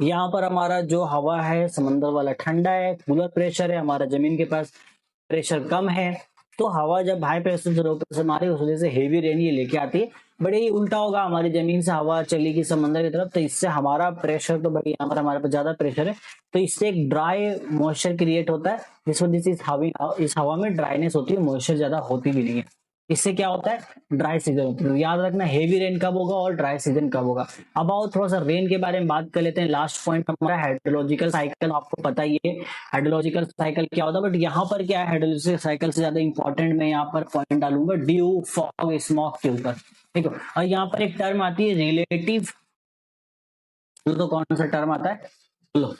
यहाँ पर हमारा जो हवा है समंदर वाला ठंडा है, कूलर प्रेशर है, हमारा जमीन के पास प्रेशर कम है, तो हवा जब हाई प्रेशर से लो प्रेशर मारे, उस वजह से हेवी रेन ये लेके आती है। बट ये उल्टा होगा, हमारी जमीन से हवा चलेगी समंदर की तरफ, तो इससे हमारा प्रेशर तो भाई यहाँ पर हमारे पास ज्यादा प्रेशर है, तो इससे एक ड्राई मॉइस्चर क्रिएट होता है, जिस वजह से इस हवा में ड्राइनेस होती है, मॉइस्चर ज्यादा होती भी नहीं है। इससे क्या होता है, ड्राई सीजन होता है। तो याद रखना हेवी रेन कब होगा और ड्राई सीजन कब होगा। अब आओ थोड़ा सा रेन के बारे में बात कर लेते हैं। लास्ट पॉइंट हमारा हाइड्रोलॉजिकल साइकिल, आपको पता ही है हाइड्रोलॉजिकल साइकिल क्या होता है, बट यहाँ पर क्या है, हाइड्रोलॉजिकल साइकिल से ज्यादा इंपॉर्टेंट मैं यहाँ पर पॉइंट डालूंगा ड्यू फॉग स्मॉग के ऊपर, ठीक है। और यहाँ पर एक टर्म आती है रिलेटिव, तो कौन सा टर्म आता है, बोलो,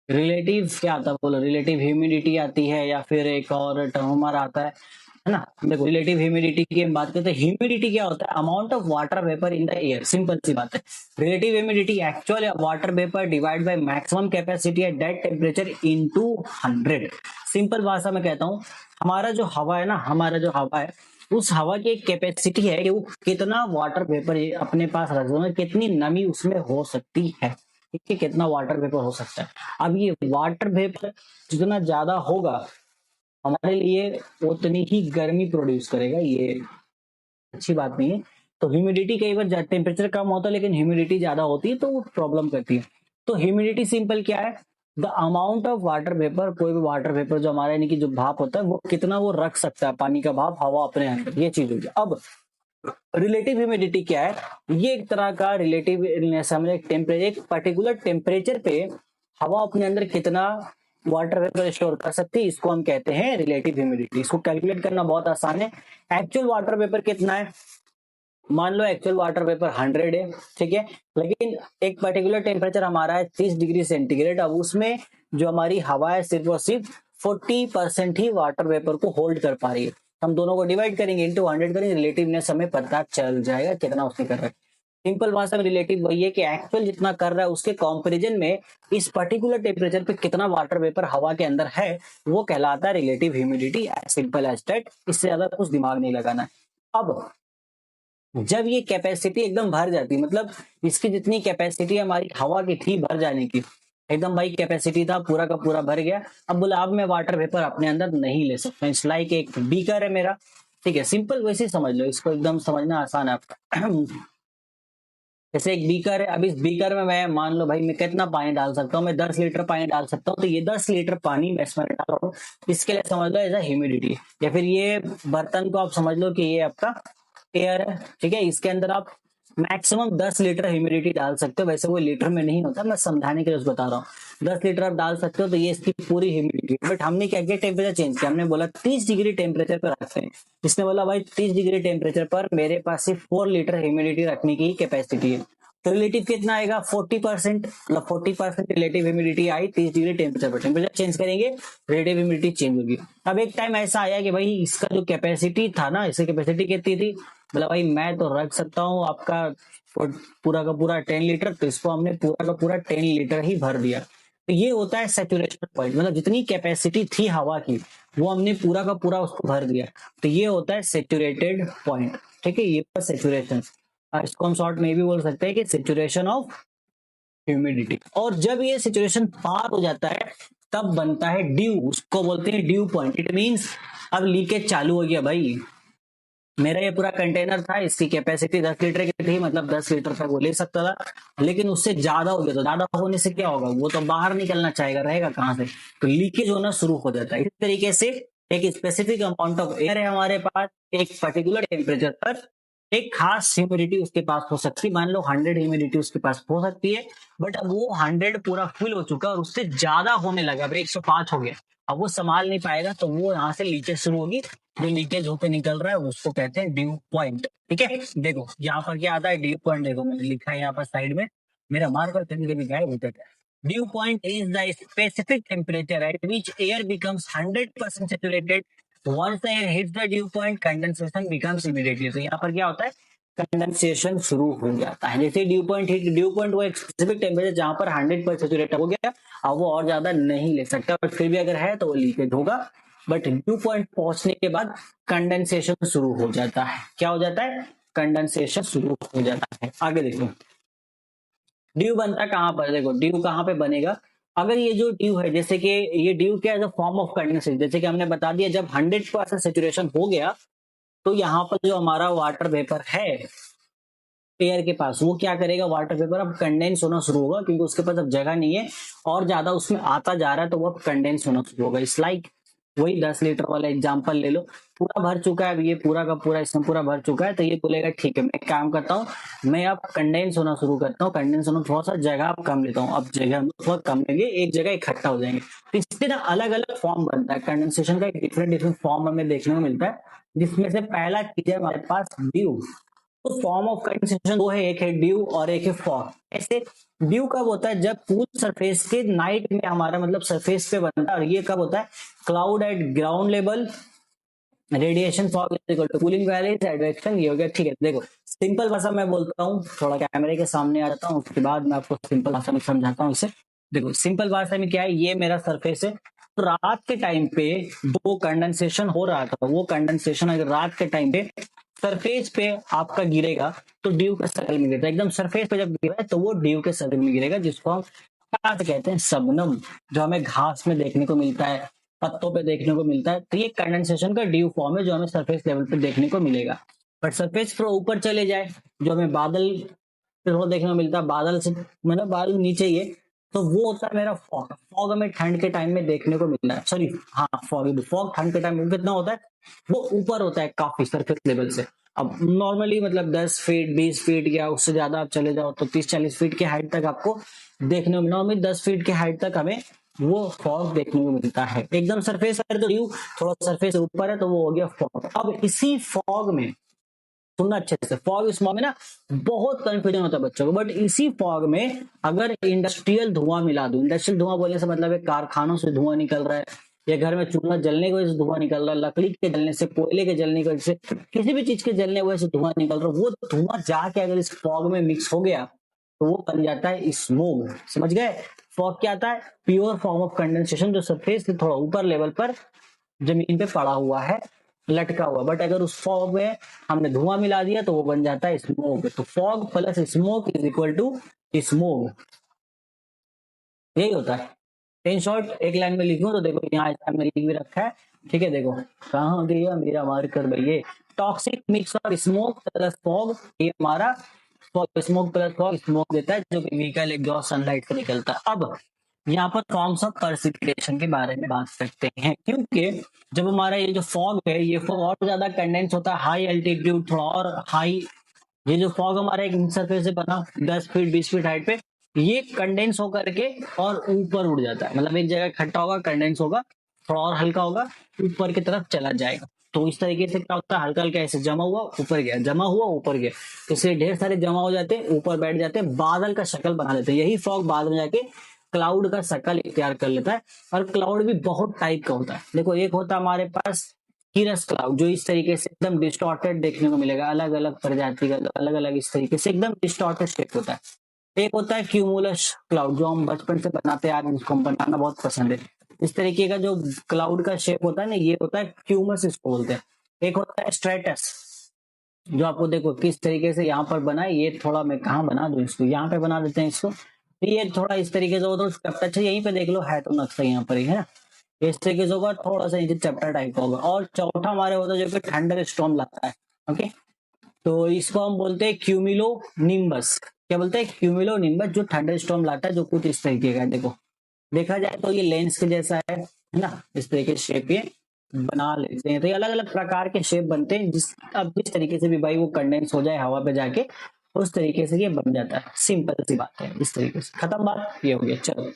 रिलेटिव क्या आता है, बोलो, रिलेटिव ह्यूमिडिटी आती है, या फिर एक और टर्म हमारा आता है ना। देखो रिलेटिव ह्यूमिडिटी की हम बात करते हैं, ह्यूमिडिटी क्या होता है, amount of water vapour in the air, simple सी बात है। Relative humidity actual water vapour divide by maximum capacity at that temperature into 100। Simple भाषा में कहता हूँ, हमारा जो हवा है ना, हमारा जो हवा है, उस हवा की एक कैपेसिटी है कि वो कितना वाटर वेपर अपने पास रख सकता है, कितनी नमी उसमें हो सकती है, ठीक है, कितना वाटर वेपर हो सकता है। अब ये वाटर वेपर जितना ज्यादा होगा हमारे लिए उतनी ही गर्मी प्रोड्यूस करेगा, ये अच्छी बात नहीं है। तो ह्यूमिडिटी कई बार टेम्परेचर कम होता है लेकिन ह्यूमिडिटी ज्यादा होती है, तो वो प्रॉब्लम करती है। तो ह्यूमिडिटी सिंपल क्या है, the amount of water vapour, कोई भी वाटर वेपर जो हमारा यानी कि जो भाप होता है वो कितना वो रख सकता है, पानी का भाप हवा अपने अंदर, ये चीज होगी। अब रिलेटिव ह्यूमिडिटी क्या है, ये एक तरह का रिलेटिव एक टेम्परेचर, एक पर्टिकुलर टेम्परेचर पे हवा अपने अंदर कितना वाटर वेपर स्टोर कर सकती है, इसको हम कहते हैं रिलेटिव ह्यूमिडिटी। इसको कैलकुलेट करना बहुत आसान है। एक्चुअल वाटर वेपर कितना है, मान लो एक्चुअल वाटर वेपर 100 है, ठीक है, लेकिन एक पर्टिकुलर टेम्परेचर हमारा है 30 डिग्री सेंटीग्रेड। अब उसमें जो हमारी हवा है सिर्फ और सिर्फ 40% ही वाटर वेपर को होल्ड कर पा रही है। हम दोनों को डिवाइड करेंगे, इंटू 100 करेंगे, रिलेटिवनेस हमें पता चल जाएगा कितना उसने कर रहा है। सिंपल भाषा में रिलेटिव वही है कि एक्चुअल जितना कर रहा है उसके कंपैरिजन में इस पर्टिकुलर टेम्परेचर पे कितना वाटर वेपर हवा के अंदर है, वो कहलाता है relative humidity. Simple as that, इससे ज्यादा कुछ दिमाग नहीं लगाना है। अब जब ये कैपेसिटी एकदम भर जाती, मतलब इसकी जितनी कैपेसिटी हमारी हवा की थी भर जाने की, एकदम भाई कैपेसिटी था पूरा का पूरा भर गया, अब बोला अब मैं वाटर वेपर अपने अंदर नहीं ले सकता। इट्स लाइक एक बीकर है मेरा, ठीक है, सिंपल वैसे ही समझ लो, इसको एकदम समझना आसान है आपका। जैसे एक बीकर है, अब इस बीकर में मैं मान लो भाई मैं कितना पानी डाल सकता हूँ, मैं 10 लीटर पानी डाल सकता हूँ, तो ये 10 लीटर पानी मैं इसमें डाल रहा हूँ, इसके लिए समझ लो एज ह्यूमिडिटी। या फिर ये बर्तन को आप समझ लो कि ये आपका एयर है, ठीक है, इसके अंदर आप मैक्सिमम 10 लीटर ह्यूमिडिटी डाल सकते हो। वैसे वो लीटर में नहीं होता, मैं समझाने के लिए बता रहा हूँ। 10 लीटर आप डाल सकते हो, तो ये इसकी पूरी ह्यूमिडिटी। बट हमने क्या किया, टेम्परेचर चेंज किया, हमने बोला 30 डिग्री टेम्परेचर पर रखते हैं। इसने बोला भाई 30 डिग्री टेम्परेचर पर मेरे पास सिर्फ 4 लीटर ह्यूमिडिटी रखने की कैपेसिटी है। तो रिलेटिव कितना आएगा 40%, मतलब 40% रिलेटिव ह्यूमिडिटी आई 30 डिग्री टेम्परेचर पर। टेम्परेचर चेंज करेंगे, रिलेटिव ह्यूमिडिटी चेंज होगी। अब एक टाइम ऐसा आया कि भाई इसका जो कैपेसिटी था ना, इसकी कैपेसिटी कितनी थी, मतलब भाई मैं तो रख सकता हूँ आपका पूरा का पूरा 10 लीटर, तो इसको हमने पूरा का पूरा 10 लीटर ही भर दिया। तो ये होता है सैचुरेशन पॉइंट, मतलब जितनी कैपेसिटी थी हवा की वो हमने पूरा का पूरा उसको भर दिया, तो ये होता है सेचुरेटेड पॉइंट, ठीक है, ये सेचुरेशन। इसको हम शॉर्ट में भी बोल सकते हैं कि सेचुरेशन ऑफ ह्यूमिडिटी। और जब ये सिचुएशन पार हो जाता है तब बनता है ड्यू, उसको बोलते हैं ड्यू पॉइंट। इट मींस अब लीकेज चालू हो गया भाई, मेरा ये पूरा कंटेनर था, इसकी कैपेसिटी 10 लीटर की थी, मतलब 10 लीटर तक वो ले सकता था, लेकिन उससे ज्यादा हो गया, तो ज्यादा होने से क्या होगा, वो तो बाहर निकलना चाहेगा, रहेगा कहां से, तो लीकेज होना शुरू हो जाता है। इस तरीके से एक स्पेसिफिक अमाउंट ऑफ एयर है हमारे पास, एक पर्टिकुलर टेम्परेचर पर एक खास ह्यूमिडिटी उसके पास हो सकती है, मान लो 100 ह्यूमिडिटी उसके पास हो सकती है, बट अब वो 100 पूरा फुल हो चुका है और उससे ज्यादा होने लगा, 105 हो गया, अब वो संभाल नहीं पाएगा, तो वो यहाँ से लीकेज शुरू होगी। जो लीकेज होकर निकल रहा है उसको कहते हैं ड्यू पॉइंट, ठीक है। देखो यहाँ पर क्या आता है ड्यू पॉइंट, देखो मैंने लिखा है यहाँ पर साइड में, मेरा मार्कर कहीं कभी गायब हो जाता है। Dew point is the specific temperature at which air becomes 100% saturated. Once the air hits the dew point condensation becomes immediately. तो यहाँ पर क्या होता है, कंडेंसेशन शुरू हो जाता है। जैसे due point hit, due point वो एक स्पेसिफिक टेम्परेचर जहां पर 100% सेचुरेटेड हो गया, अब वो और ज्यादा नहीं ले सकता, बट फिर भी अगर है तो वो लीकेज होगा। बट ड्यू पॉइंट पहुंचने के बाद कंडेंसेशन शुरू हो जाता है। क्या हो जाता है, कंडेंसेशन शुरू हो जाता है। आगे देखो ड्यू बनता कहां पर, देखो ड्यू कहां पे बनेगा, अगर ये जो ड्यू है, जैसे कि ये ड्यू क्या है, फॉर्म ऑफ कंडेंसेशन, जैसे कि हमने बता दिया जब 100% सेचुरेशन हो गया, तो यहाँ पर जो हमारा वाटर वेपर है एयर के पास, वो क्या करेगा, वाटर वेपर अब कंडेंस होना शुरू होगा, क्योंकि उसके पास अब जगह नहीं है और ज्यादा उसमें आता जा रहा है, तो वो अब कंडेंस होना शुरू होगा। इस लाइक वही 10 लीटर वाला एग्जांपल ले लो, पूरा भर चुका है, अब ये पूरा का पूरा इसमें पूरा भर चुका है, तो ये बोलेगा ठीक है मैं एक काम करता हूँ, मैं अब कंडेंस होना शुरू करता हूँ, कंडेंस होना थोड़ा सा जगह अब कम लेता हूँ, अब जगह थोड़ा कम लेंगे, एक जगह इकट्ठा हो जाएंगे। तो इससे ना अलग अलग फॉर्म बनता है कंडेंसेशन का, एक डिफरेंट डिफरेंट फॉर्म हमें देखने को मिलता है, जिसमें से पहला चीज है हमारे पास ड्यू। तो फॉर्म ऑफ कंडेंसेशन दो है, एक है ड्यू और एक है फॉग। ऐसे ड्यू कब होता है, जब कूल सरफेस के नाइट में हमारा मतलब सरफेस पे बनता है, और ये कब होता है, cloud at ground level, radiation fog equal to cooling valleys advection, ये हो गया, ठीक है। देखो सिंपल भाषा में बोलता हूँ, थोड़ा कैमरे के सामने आ जाता हूँ, उसके बाद मैं आपको सिंपल भाषा में समझाता हूँ इसे। देखो सिंपल भाषा में क्या है, ये मेरा सरफेस है, तो रात के टाइम पे जो कंडेंसेशन हो रहा था, वो कंडेंसेशन अगर रात के टाइम पे सरफेस पे आपका गिरेगा तो ड्यू के सर्कल में गिरता है, एकदम सरफेस पे जब गिरा है तो वो ड्यू के सर्कल में गिरेगा, जिसको हम क्या कहते हैं, शबनम, जो हमें घास में देखने को मिलता है, पत्तों पे देखने को मिलता है। तो ये कंडेंसेशन का ड्यू फॉर्म है जो हमें सरफेस लेवल पे देखने को मिलेगा। बट सरफेस पर ऊपर चले जाए, जो हमें बादल पे थोड़ा देखने को मिलता है, बादल से मतलब बादल नीचे ही है, तो वो होता है मेरा फॉग। फॉग हमें ठंड के टाइम में देखने को मिलता है, सॉरी हाँ फॉग, फॉग ठंड के टाइम में कितना होता है, वो ऊपर होता है काफी सरफेस लेवल से। अब नॉर्मली मतलब 10 फीट 20 फीट या उससे ज्यादा आप चले जाओ तो 30-40 फीट की हाइट तक आपको देखने को, नॉर्मली 10 फीट की हाइट तक हमें वो फॉग देखने को मिलता है। एकदम सरफेस पर तो ड्यू, थोड़ा सरफेस ऊपर है तो वो हो गया फॉग। अब इसी फॉग में सुनना अच्छे से, फॉग स्मॉग में ना बहुत कंफ्यूजन होता है बच्चों को, बट इसी फॉग में अगर इंडस्ट्रियल धुआं मिला दूं, इंडस्ट्रियल धुआं बोलने से मतलब है कारखानों से धुआं निकल रहा है, या घर में चूल्हा जलने की वजह से धुआं निकल रहा है, लकड़ी के जलने से, कोयले के जलने की वजह से, किसी भी चीज के जलने की वजह से धुआं निकल रहा है, वो धुआं जाके अगर इस फॉग में मिक्स हो गया तो वो बन जाता है स्मोग। समझ गए? फॉग क्या आता है? प्योर फॉर्म ऑफ कंडेंसेशन जो सरफेस से थोड़ा ऊपर लेवल पर जमीन पे पड़ा हुआ है, लटका हुआ। बट अगर उस फॉग में हमने धुआं मिला दिया तो वो बन जाता है स्मोक। तो fog plus smoke is equal to smoke, यही होता है। इन शॉर्ट एक लाइन में लिखूं तो देखो यहाँ मैंने लिख भी रखा है, ठीक है। देखो कहाँ गया मेरा मार्कर भैया, toxic mix of smoke plus fog, ये हमारा fog, smoke plus fog smoke देता है जो कि व्हीकल एग्जॉस्ट सनलाइट से निकलता है। अब यहाँ पर फॉर्म्स ऑफ प्रेसिपिटेशन के बारे में बात करते हैं, क्योंकि जब हमारा ये जो फॉग है, ये फॉग और ज्यादा कंडेंस होता है हाई एल्टीट्यूड, थोड़ा और हाई, ये जो फॉग हमारा एक सरफेस से बना 10 फीट 20 फीट हाइट पे, ये कंडेंस होकर के और ऊपर उड़ जाता है, मतलब एक जगह इकट्ठा होगा, कंडेंस होगा, थोड़ा और हल्का होगा, ऊपर की तरफ चला जाएगा। तो इस तरीके से क्या होता है, हल्का हल्का ऐसे जमा हुआ ऊपर गया, जमा हुआ ऊपर गया, इसलिए ढेर सारे जमा हो जाते हैं, ऊपर बैठ जाते हैं, बादल का शक्ल बना लेते हैं। यही फॉग बाद में जाके क्लाउड का शक्ल इख्तियार कर लेता है। और क्लाउड भी बहुत टाइप का होता है। देखो एक होता है हमारे पास कीरस क्लाउड, जो इस तरीके से एकदम डिस्टॉर्टेड देखने को मिलेगा, अलग अलग प्रजाति का, अलग अलग इस तरीके से एकदम डिस्टॉर्टेड शेप होता है। एक होता है क्यूमुलस क्लाउड, जो हम बचपन से बनाते आ रहे हैं, उसको हम बनाना बहुत पसंद है। इस तरीके का जो क्लाउड का शेप होता है ना, ये होता है क्यूमस, इसको बोलते हैं। एक होता है स्ट्रेटस, जो आपको देखो किस तरीके से यहाँ पर बना है, ये थोड़ा मैं कहाँ बना दूं इसको, यहाँ पे बना देते हैं इसको। ये थोड़ा इस तरीके से होता है, अच्छा यहीं पे देख लो, है तो नक्शा यहाँ पर ही है ना, इस तरीके से होगा, थोड़ा सा नीचे चैप्टर टाइप का होगा। और चौथा हमारे होता है जो कि थंडर स्टॉर्म लाता है। ओके, तो इसको हम बोलते हैं क्यूमिलो निम्बस। क्या बोलते हैं? क्यूमिलो निम्बस, जो थंडर स्टॉर्म लाता है, जो कुछ इस तरीके का है। देखो देखा जाए तो ये लेंस के जैसा है ना, इस तरीके से शेप ये बना लेते हैं। तो ये अलग अलग प्रकार के शेप बनते हैं, अब जिस तरीके से भी भाई वो कंडेंस हो जाए हवा पे जाके, उस तरीके से ये बन जाता है। सिंपल सी बात है, इस तरीके से खत्म बात, ये हो गया। चलो,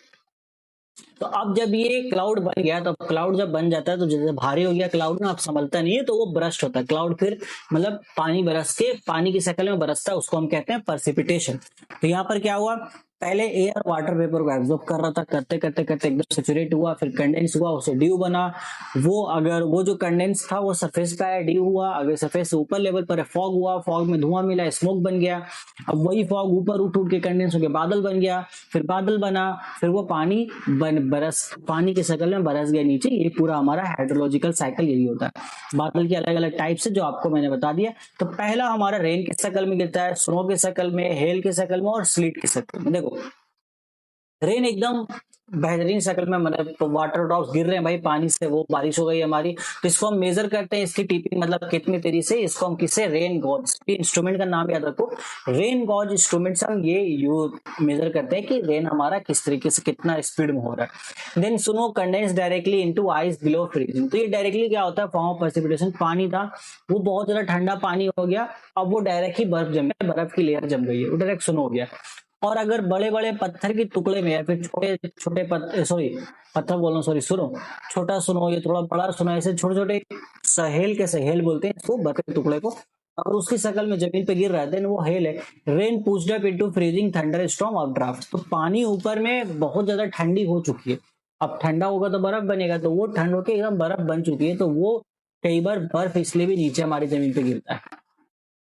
तो अब जब ये क्लाउड बन गया, तो क्लाउड जब बन जाता है तो जैसे भारी हो गया क्लाउड ना, आप संभलता नहीं है, तो वो बरस्ट होता है क्लाउड, फिर मतलब पानी बरस के पानी की शक्ल में बरसता है, उसको हम कहते हैं परसिपिटेशन। तो यहाँ पर क्या हुआ, पहले एयर वाटर वेपर को एब्जॉर्ब कर रहा था, करते करते करते एकदम सेचुरेट हुआ, फिर कंडेंस हुआ, उसे ड्यू बना। वो अगर वो जो कंडेंस था वो सरफेस पे आया, ड्यू हुआ, अगर सरफेस से ऊपर लेवल पर फॉग हुआ, फॉग में धुआं मिला, स्मोक बन गया। अब वही फॉग ऊपर उठ उठ के कंडेंस होकर बादल बन गया, फिर बादल बना, फिर वो पानी बरस, पानी के शक्ल में बरस गया नीचे। ये पूरा हमारा हाइड्रोलॉजिकल साइकिल यही होता है। बादल के अलग अलग टाइप से जो आपको मैंने बता दिया। तो पहला हमारा रेन की शक्ल में गिरता है, स्नो की शक्ल में, हेल की शक्ल में और स्लीट की शक्ल में। देखो रेन एकदम बेहतरीन शक्ल में, मतलब वाटर ड्रॉप्स गिर रहे हैं भाई पानी से, वो बारिश हो गई हमारी। तो इसको हम मेजर करते हैं, इसकी टीपिंग मतलब कितनी तेजी से, इसको हम किससे, रेन गॉज, इंस्ट्रूमेंट का नाम याद रखो, रेन गॉज इंस्ट्रूमेंट से हम ये मेजर करते हैं कि रेन हमारा किस तरीके से कितना स्पीड में हो रहा है। देन सुनो condense directly into ice below freezing. तो ये डायरेक्टली क्या होता है, फॉर्म ऑफ प्रेसिपिटेशन, पानी था वो बहुत ज्यादा ठंडा पानी हो गया, अब वो डायरेक्ट ही बर्फ जम गया, बर्फ की लेयर जम गई है, वो डायरेक्ट सुनो हो गया। और अगर बड़े बड़े पत्थर के टुकड़े में या फिर छोटे छोटे पत्थर, सॉरी पत्थर बोल रहा हूँ, सॉरी सुनो, छोटा सुनो, ये थोड़ा बड़ा सुनो, ऐसे छोटे छोटे सहेल के सहेल बोलते हैं इसको, बर्फ के टुकड़े को, अगर उसकी शक्ल में जमीन पे गिर रहा है देन वो हेल है। Rain pushed up into freezing thunder storm of draft. तो पानी ऊपर में बहुत ज्यादा ठंडी हो चुकी है, अब ठंडा होगा तो बर्फ बनेगा, तो वो ठंड होकर एकदम बर्फ बन चुकी है। तो वो कई बार बर्फ इसलिए भी नीचे हमारी जमीन पे गिरता है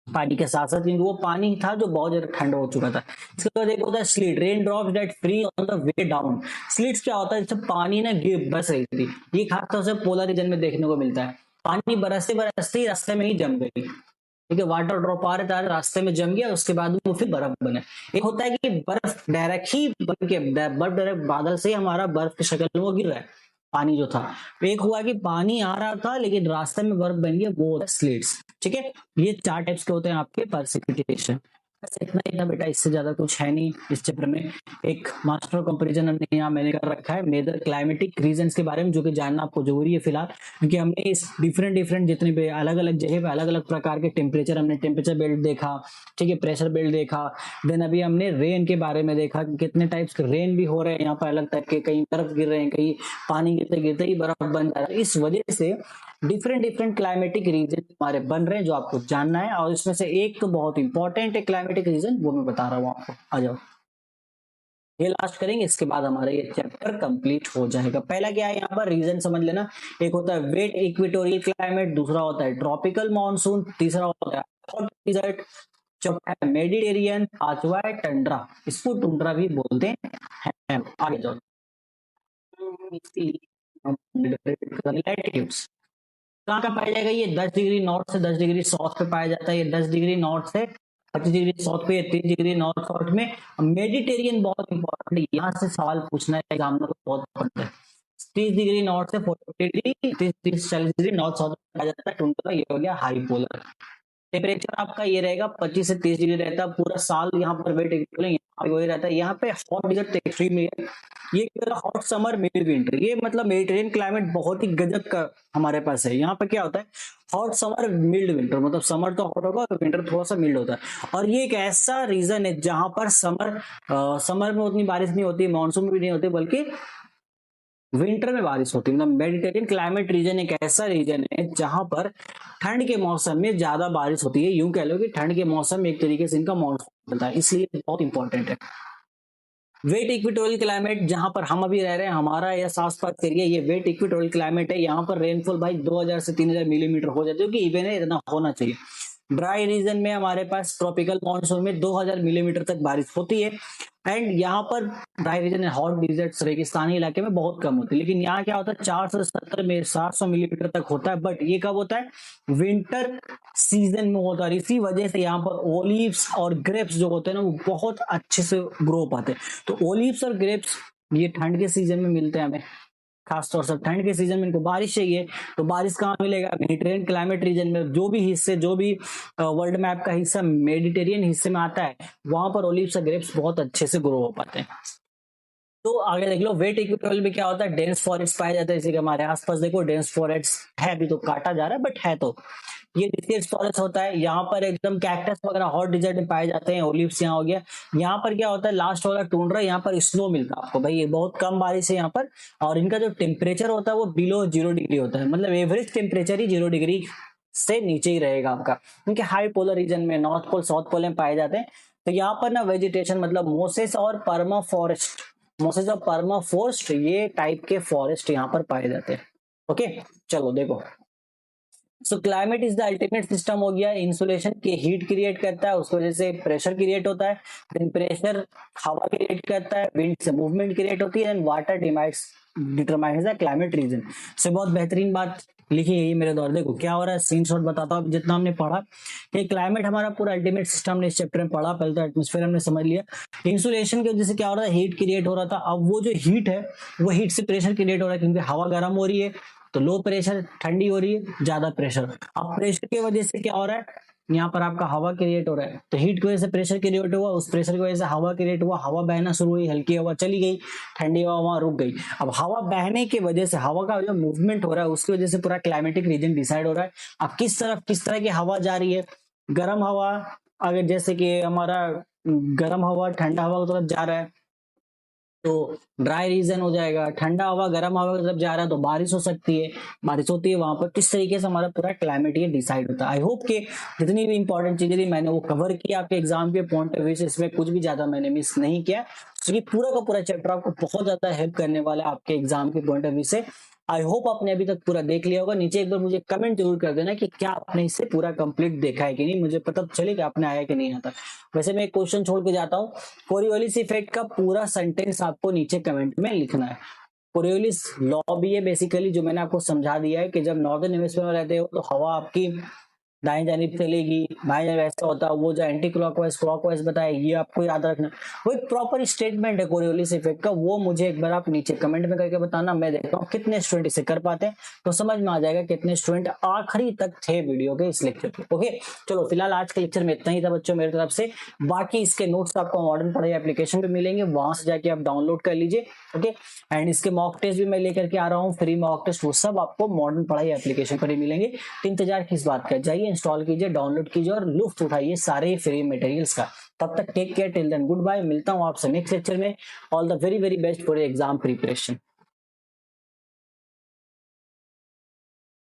पानी के साथ साथ, क्योंकि वो पानी था जो बहुत ज्यादा ठंडा हो चुका था। इसके बाद एक होता है sleet, rain drops that free on the way down. Sleets क्या होता है, जब पानी ना गिर बरस रही थी, ये खासतौर से पोलर रीजन में देखने को मिलता है। पानी बरसते बरसते ही रास्ते में ही जम गई, ठीक है, वाटर ड्रॉप आ रहे थे, रास्ते में जम गया, उसके बाद वो फिर बर्फ बने। एक होता है कि बर्फ डायरेक्ट ही बन के, बर्फ डायरेक्ट बादल से ही हमारा बर्फ की शक्ल में वो गिर रहा है पानी जो था। एक हुआ कि पानी आ रहा था लेकिन रास्ते में बर्फ बन गया, वो स्लीट्स। ठीक है, ये चार टाइप्स के होते हैं आपके प्रेसिपिटेशन। बस इतना ही था बेटा, इससे ज्यादा कुछ है नहीं इस चैप्टर में। एक मास्टर कंपैरिजन हमने यहाँ मैंने कर रखा है मेजर क्लाइमेटिक रीजंस के बारे में, जो कि जानना आपको जरूरी है फिलहाल, क्योंकि हमने इस डिफरेंट डिफरेंट जितने भी अलग अलग जगह पे अलग अलग प्रकार के टेम्परेचर, हमने टेम्परेचर बेल्ट देखा, ठीक है, प्रेशर बेल्ट देखा, देन अभी हमने रेन के बारे में देखा कि कितने टाइप्स के रेन भी हो रहे हैं यहाँ पर अलग टाइप के, कहीं बर्फ गिर रहे हैं, कहीं पानी गिरते गिरते ही बर्फ बन जा रहा है। इस वजह से डिफरेंट डिफरेंट क्लाइमेटिक रीजन हमारे बन रहे हैं, जो आपको जानना है। और इसमें से एक तो बहुत इंपॉर्टेंट है क्लाइमेटिक रीजन, वो मैं बता रहा हूँ आपको, आ जाओ। ये लास्ट करेंगे, इसके बाद हमारा ये चैप्टर कंप्लीट हो जाएगा। पहला क्या है यहाँ पर रीजन समझ लेना, एक होता है वेट इक्वेटोरियल क्लाइमेट, दूसरा होता है ट्रॉपिकल मानसून, तीसरा होता है हॉट डिजर्ट, चौथा है मेडिटेरियन, पांचवा है टंड्रा, इसको टुंड्रा भी बोलते हैं। आगे जाओ। लैटिट्यूड्स कहाँ का पाया जाएगा, ये 10 डिग्री नॉर्थ से 10 डिग्री साउथ पे पाया जाता है, ये 10 डिग्री नॉर्थ से 25 डिग्री साउथ पे, 30 डिग्री नॉर्थ साउथ में। मेडिटेरियन बहुत इंपॉर्टेंट है, यहाँ से सवाल पूछना है एग्जाम में, बहुत इंपॉर्टेंट है। 30 डिग्री नॉर्थ से 40 डिग्री 30 40 डिग्री नॉर्थ साउथ में पाया जाता है टुंड्रा, ये हो गया हाई पोलर। टेम्परेचर आपका ये रहेगा 25 से 30 डिग्री रहता है पूरा साल, यहाँ पर वेट यहाँ पे वही रहता है। यहाँ पे हॉट डिजर्ट एक्सट्रीम है, ये हॉट समर मिड विंटर, ये मतलब मेडिटेरियन क्लाइमेट बहुत ही गजब का हमारे पास है। यहाँ पे क्या होता है, हॉट समर मिल्ड विंटर, मतलब समर तो हॉट होगा और विंटर थोड़ा सा मिल्ड होता है। और ये एक ऐसा रीजन है जहां पर समर में उतनी बारिश नहीं होती, मानसून में भी नहीं होती, बल्कि विंटर में बारिश होती है। मतलब मेडिटेरियन क्लाइमेट रीजन एक ऐसा रीजन है जहां पर ठंड के मौसम में ज्यादा बारिश होती है। यूं कह लो कि ठंड के मौसम में एक तरीके से इनका मानसून होता है, इसलिए बहुत इंपॉर्टेंट है। वेट इक्वेटोरियल क्लाइमेट, जहां पर हम अभी रह रहे हैं, हमारा यह आसपास एरिया, ये वेट इक्वेटोरियल क्लाइमेट है। यहाँ पर रेनफॉल भाई 2000 से 3000 मिलीमीटर हो जाती है, क्योंकि इवन है, इतना होना चाहिए। ड्राई रीजन में हमारे पास ट्रॉपिकल मानसून में 2000 मिलीमीटर तक बारिश होती है। एंड यहाँ पर ड्राई रीजन हॉट डिजर्ट रेगिस्तानी इलाके में बहुत कम होती है। लेकिन यहाँ क्या होता है, 470 में 700 मिलीमीटर तक होता है, बट ये कब होता है, विंटर सीजन में होता है। इसी वजह से यहाँ पर ओलिव्स और ग्रेप्स जो होते हैं ना, वो बहुत अच्छे से ग्रो पाते हैं। तो ओलिव्स और ग्रेप्स ये ठंड के सीजन में मिलते हैं हमें, खासतौर से ठंड के सीजन में इनको बारिश चाहिए। तो बारिश कहाँ मिलेगा, मेडिटेरियन क्लाइमेट रीजन में। जो भी हिस्से, जो भी वर्ल्ड मैप का हिस्सा मेडिटेरियन हिस्से में आता है, वहां पर ओलिव्स और ग्रेप्स बहुत अच्छे से ग्रो हो पाते हैं। तो आगे देख लो, वेट इक्वेटोरियल में क्या होता है, डेंस फॉरेस्ट पाए जाते हैं। जैसे कि हमारे आसपास देखो डेंस फॉरेस्ट है, अभी तो काटा जा रहा है बट है। तो ये डिसीज फॉरेस्ट होता है, यहाँ पर एकदम कैक्टस वगैरह हॉट डिजर्ट में पाए जाते हैं। ओलिव्स यहाँ हो गया। यहाँ पर क्या होता है, लास्ट वाला टुंड्रा, यहाँ पर स्नो मिलता है आपको भाई, ये बहुत कम बारिश है यहाँ पर। और इनका जो टेम्परेचर होता है वो बिलो 0 डिग्री होता है, मतलब एवरेज टेम्परेचर ही 0 डिग्री से नीचे ही रहेगा आपका, क्योंकि हाई पोलर रीजन में नॉर्थ पोल साउथ पोल में पाए जाते हैं। तो यहाँ पर ना वेजिटेशन, मतलब मोसेस और पर्मा फॉरेस्ट, मोसेस और पर्मा फॉरेस्ट, ये टाइप के फॉरेस्ट यहाँ पर पाए जाते हैं। ओके, चलो देखो। सो climate is the ultimate system हो गया। इंसुलेशन की हीट क्रिएट करता है, उसकी वजह से प्रेशर क्रिएट होता है, देन प्रेशर हवा क्रिएट करता है, विंड से मूवमेंट क्रिएट होती है, and water determines the climate reason. से बहुत बेहतरीन बात लिखी है ये मेरे द्वारा। देखो क्या हो रहा है, स्क्रीन शॉट बताता हूँ जितना हमने पढ़ा कि क्लाइमेट हमारा पूरा अल्टीमेट सिस्टम ने इस चैप्टर में पढ़ा। पहले तो एटमोस्फेयर हमने समझ लिया, इंसुलेशन की वजह से क्या हो रहा है, हीट क्रिएट हो रहा था। अब वो जो हीट है, वो हीट से प्रेशर क्रिएट हो रहा है, क्योंकि हवा गर्म हो रही है तो लो प्रेशर, ठंडी हो रही है ज्यादा प्रेशर। अब प्रेशर की वजह से क्या हो रहा है, यहाँ पर आपका हवा क्रिएट हो रहा है, तो हीट की वजह से प्रेशर क्रिएट हुआ, उस प्रेशर की वजह से हवा क्रिएट हुआ, हवा बहना शुरू हुई, हल्की हवा चली गई, ठंडी हवा वहां रुक गई। अब हवा बहने की वजह से, हवा का जो मूवमेंट हो रहा है उसकी वजह से पूरा क्लाइमेटिक रीजन डिसाइड हो रहा है। अब किस तरह की हवा जा रही है, गर्म हवा, अगर जैसे कि हमारा गर्म हवा ठंडा हवा की तरफ जा रहा है तो ड्राई रीजन हो जाएगा, ठंडा हवा गर्म हवा की तरफ जा रहा है तो बारिश हो सकती है, बारिश होती है वहां पर। किस तरीके से हमारा पूरा क्लाइमेट ये डिसाइड होता है। आई होप कि जितनी भी इंपॉर्टेंट चीजें थी मैंने वो कवर किया आपके एग्जाम के पॉइंट ऑफ व्यू से, इसमें कुछ भी ज्यादा मैंने मिस नहीं किया, क्योंकि पूरा का पूरा चैप्टर आपको बहुत ज्यादा हेल्प करने वाला है आपके एग्जाम के पॉइंट ऑफ व्यू से। आई होप आपने अभी तक पूरा देख लिया होगा। नीचे एक बार मुझे कमेंट जरूर कर देना कि क्या आपने इसे पूरा कंप्लीट देखा है कि नहीं, मुझे पता चले कि आपने आया कि नहीं आता। वैसे मैं एक क्वेश्चन छोड़ के जाता हूँ, कोरियोलिस इफेक्ट का पूरा सेंटेंस आपको नीचे कमेंट में लिखना है। कोरियोलिस लॉ भी है बेसिकली, जो मैंने आपको समझा दिया है कि जब नॉर्दर्न हेमिस्फीयर में रहते हो तो हवा आपकी दाएं जानिब चलेगी, बाएं जानिब ऐसा होता है, वो जो एंटी क्लॉकवाइज बताया, ये आपको याद रखना। वो एक प्रॉपर स्टेटमेंट है कोरियोलिस इफेक्ट का, वो मुझे एक बार आप नीचे कमेंट में करके बताना, मैं देखता हूँ कितने स्टूडेंट इसे कर पाते हैं, तो समझ में आ जाएगा कितने स्टूडेंट आखिरी तक थे वीडियो के इस लेक्चर पे। ओके, चलो फिलहाल आज के लेक्चर में इतना ही था बच्चों मेरी तरफ से। बाकी इसके नोट्स आपको मॉडर्न पढ़ाई एप्लीकेशन पे मिलेंगे, वहां से जाके आप डाउनलोड कर लीजिए। ओके, एंड इसके मॉक टेस्ट भी मैं लेकर के आ रहा हूँ, फ्री मॉक टेस्ट, वो सब आपको मॉडर्न पढ़ाई एप्लीकेशन पर ही मिलेंगे। तो इंतजार किस बात का, जाइए इंस्टॉल कीजिए, डाउनलोड कीजिए और लुत्फ उठाइए सारे फ्री मटेरियल्स का। तब तक take care, till then goodbye, मिलता हूँ आपसे नेक्स्ट लेक्चर में। All the very very best for exam preparation.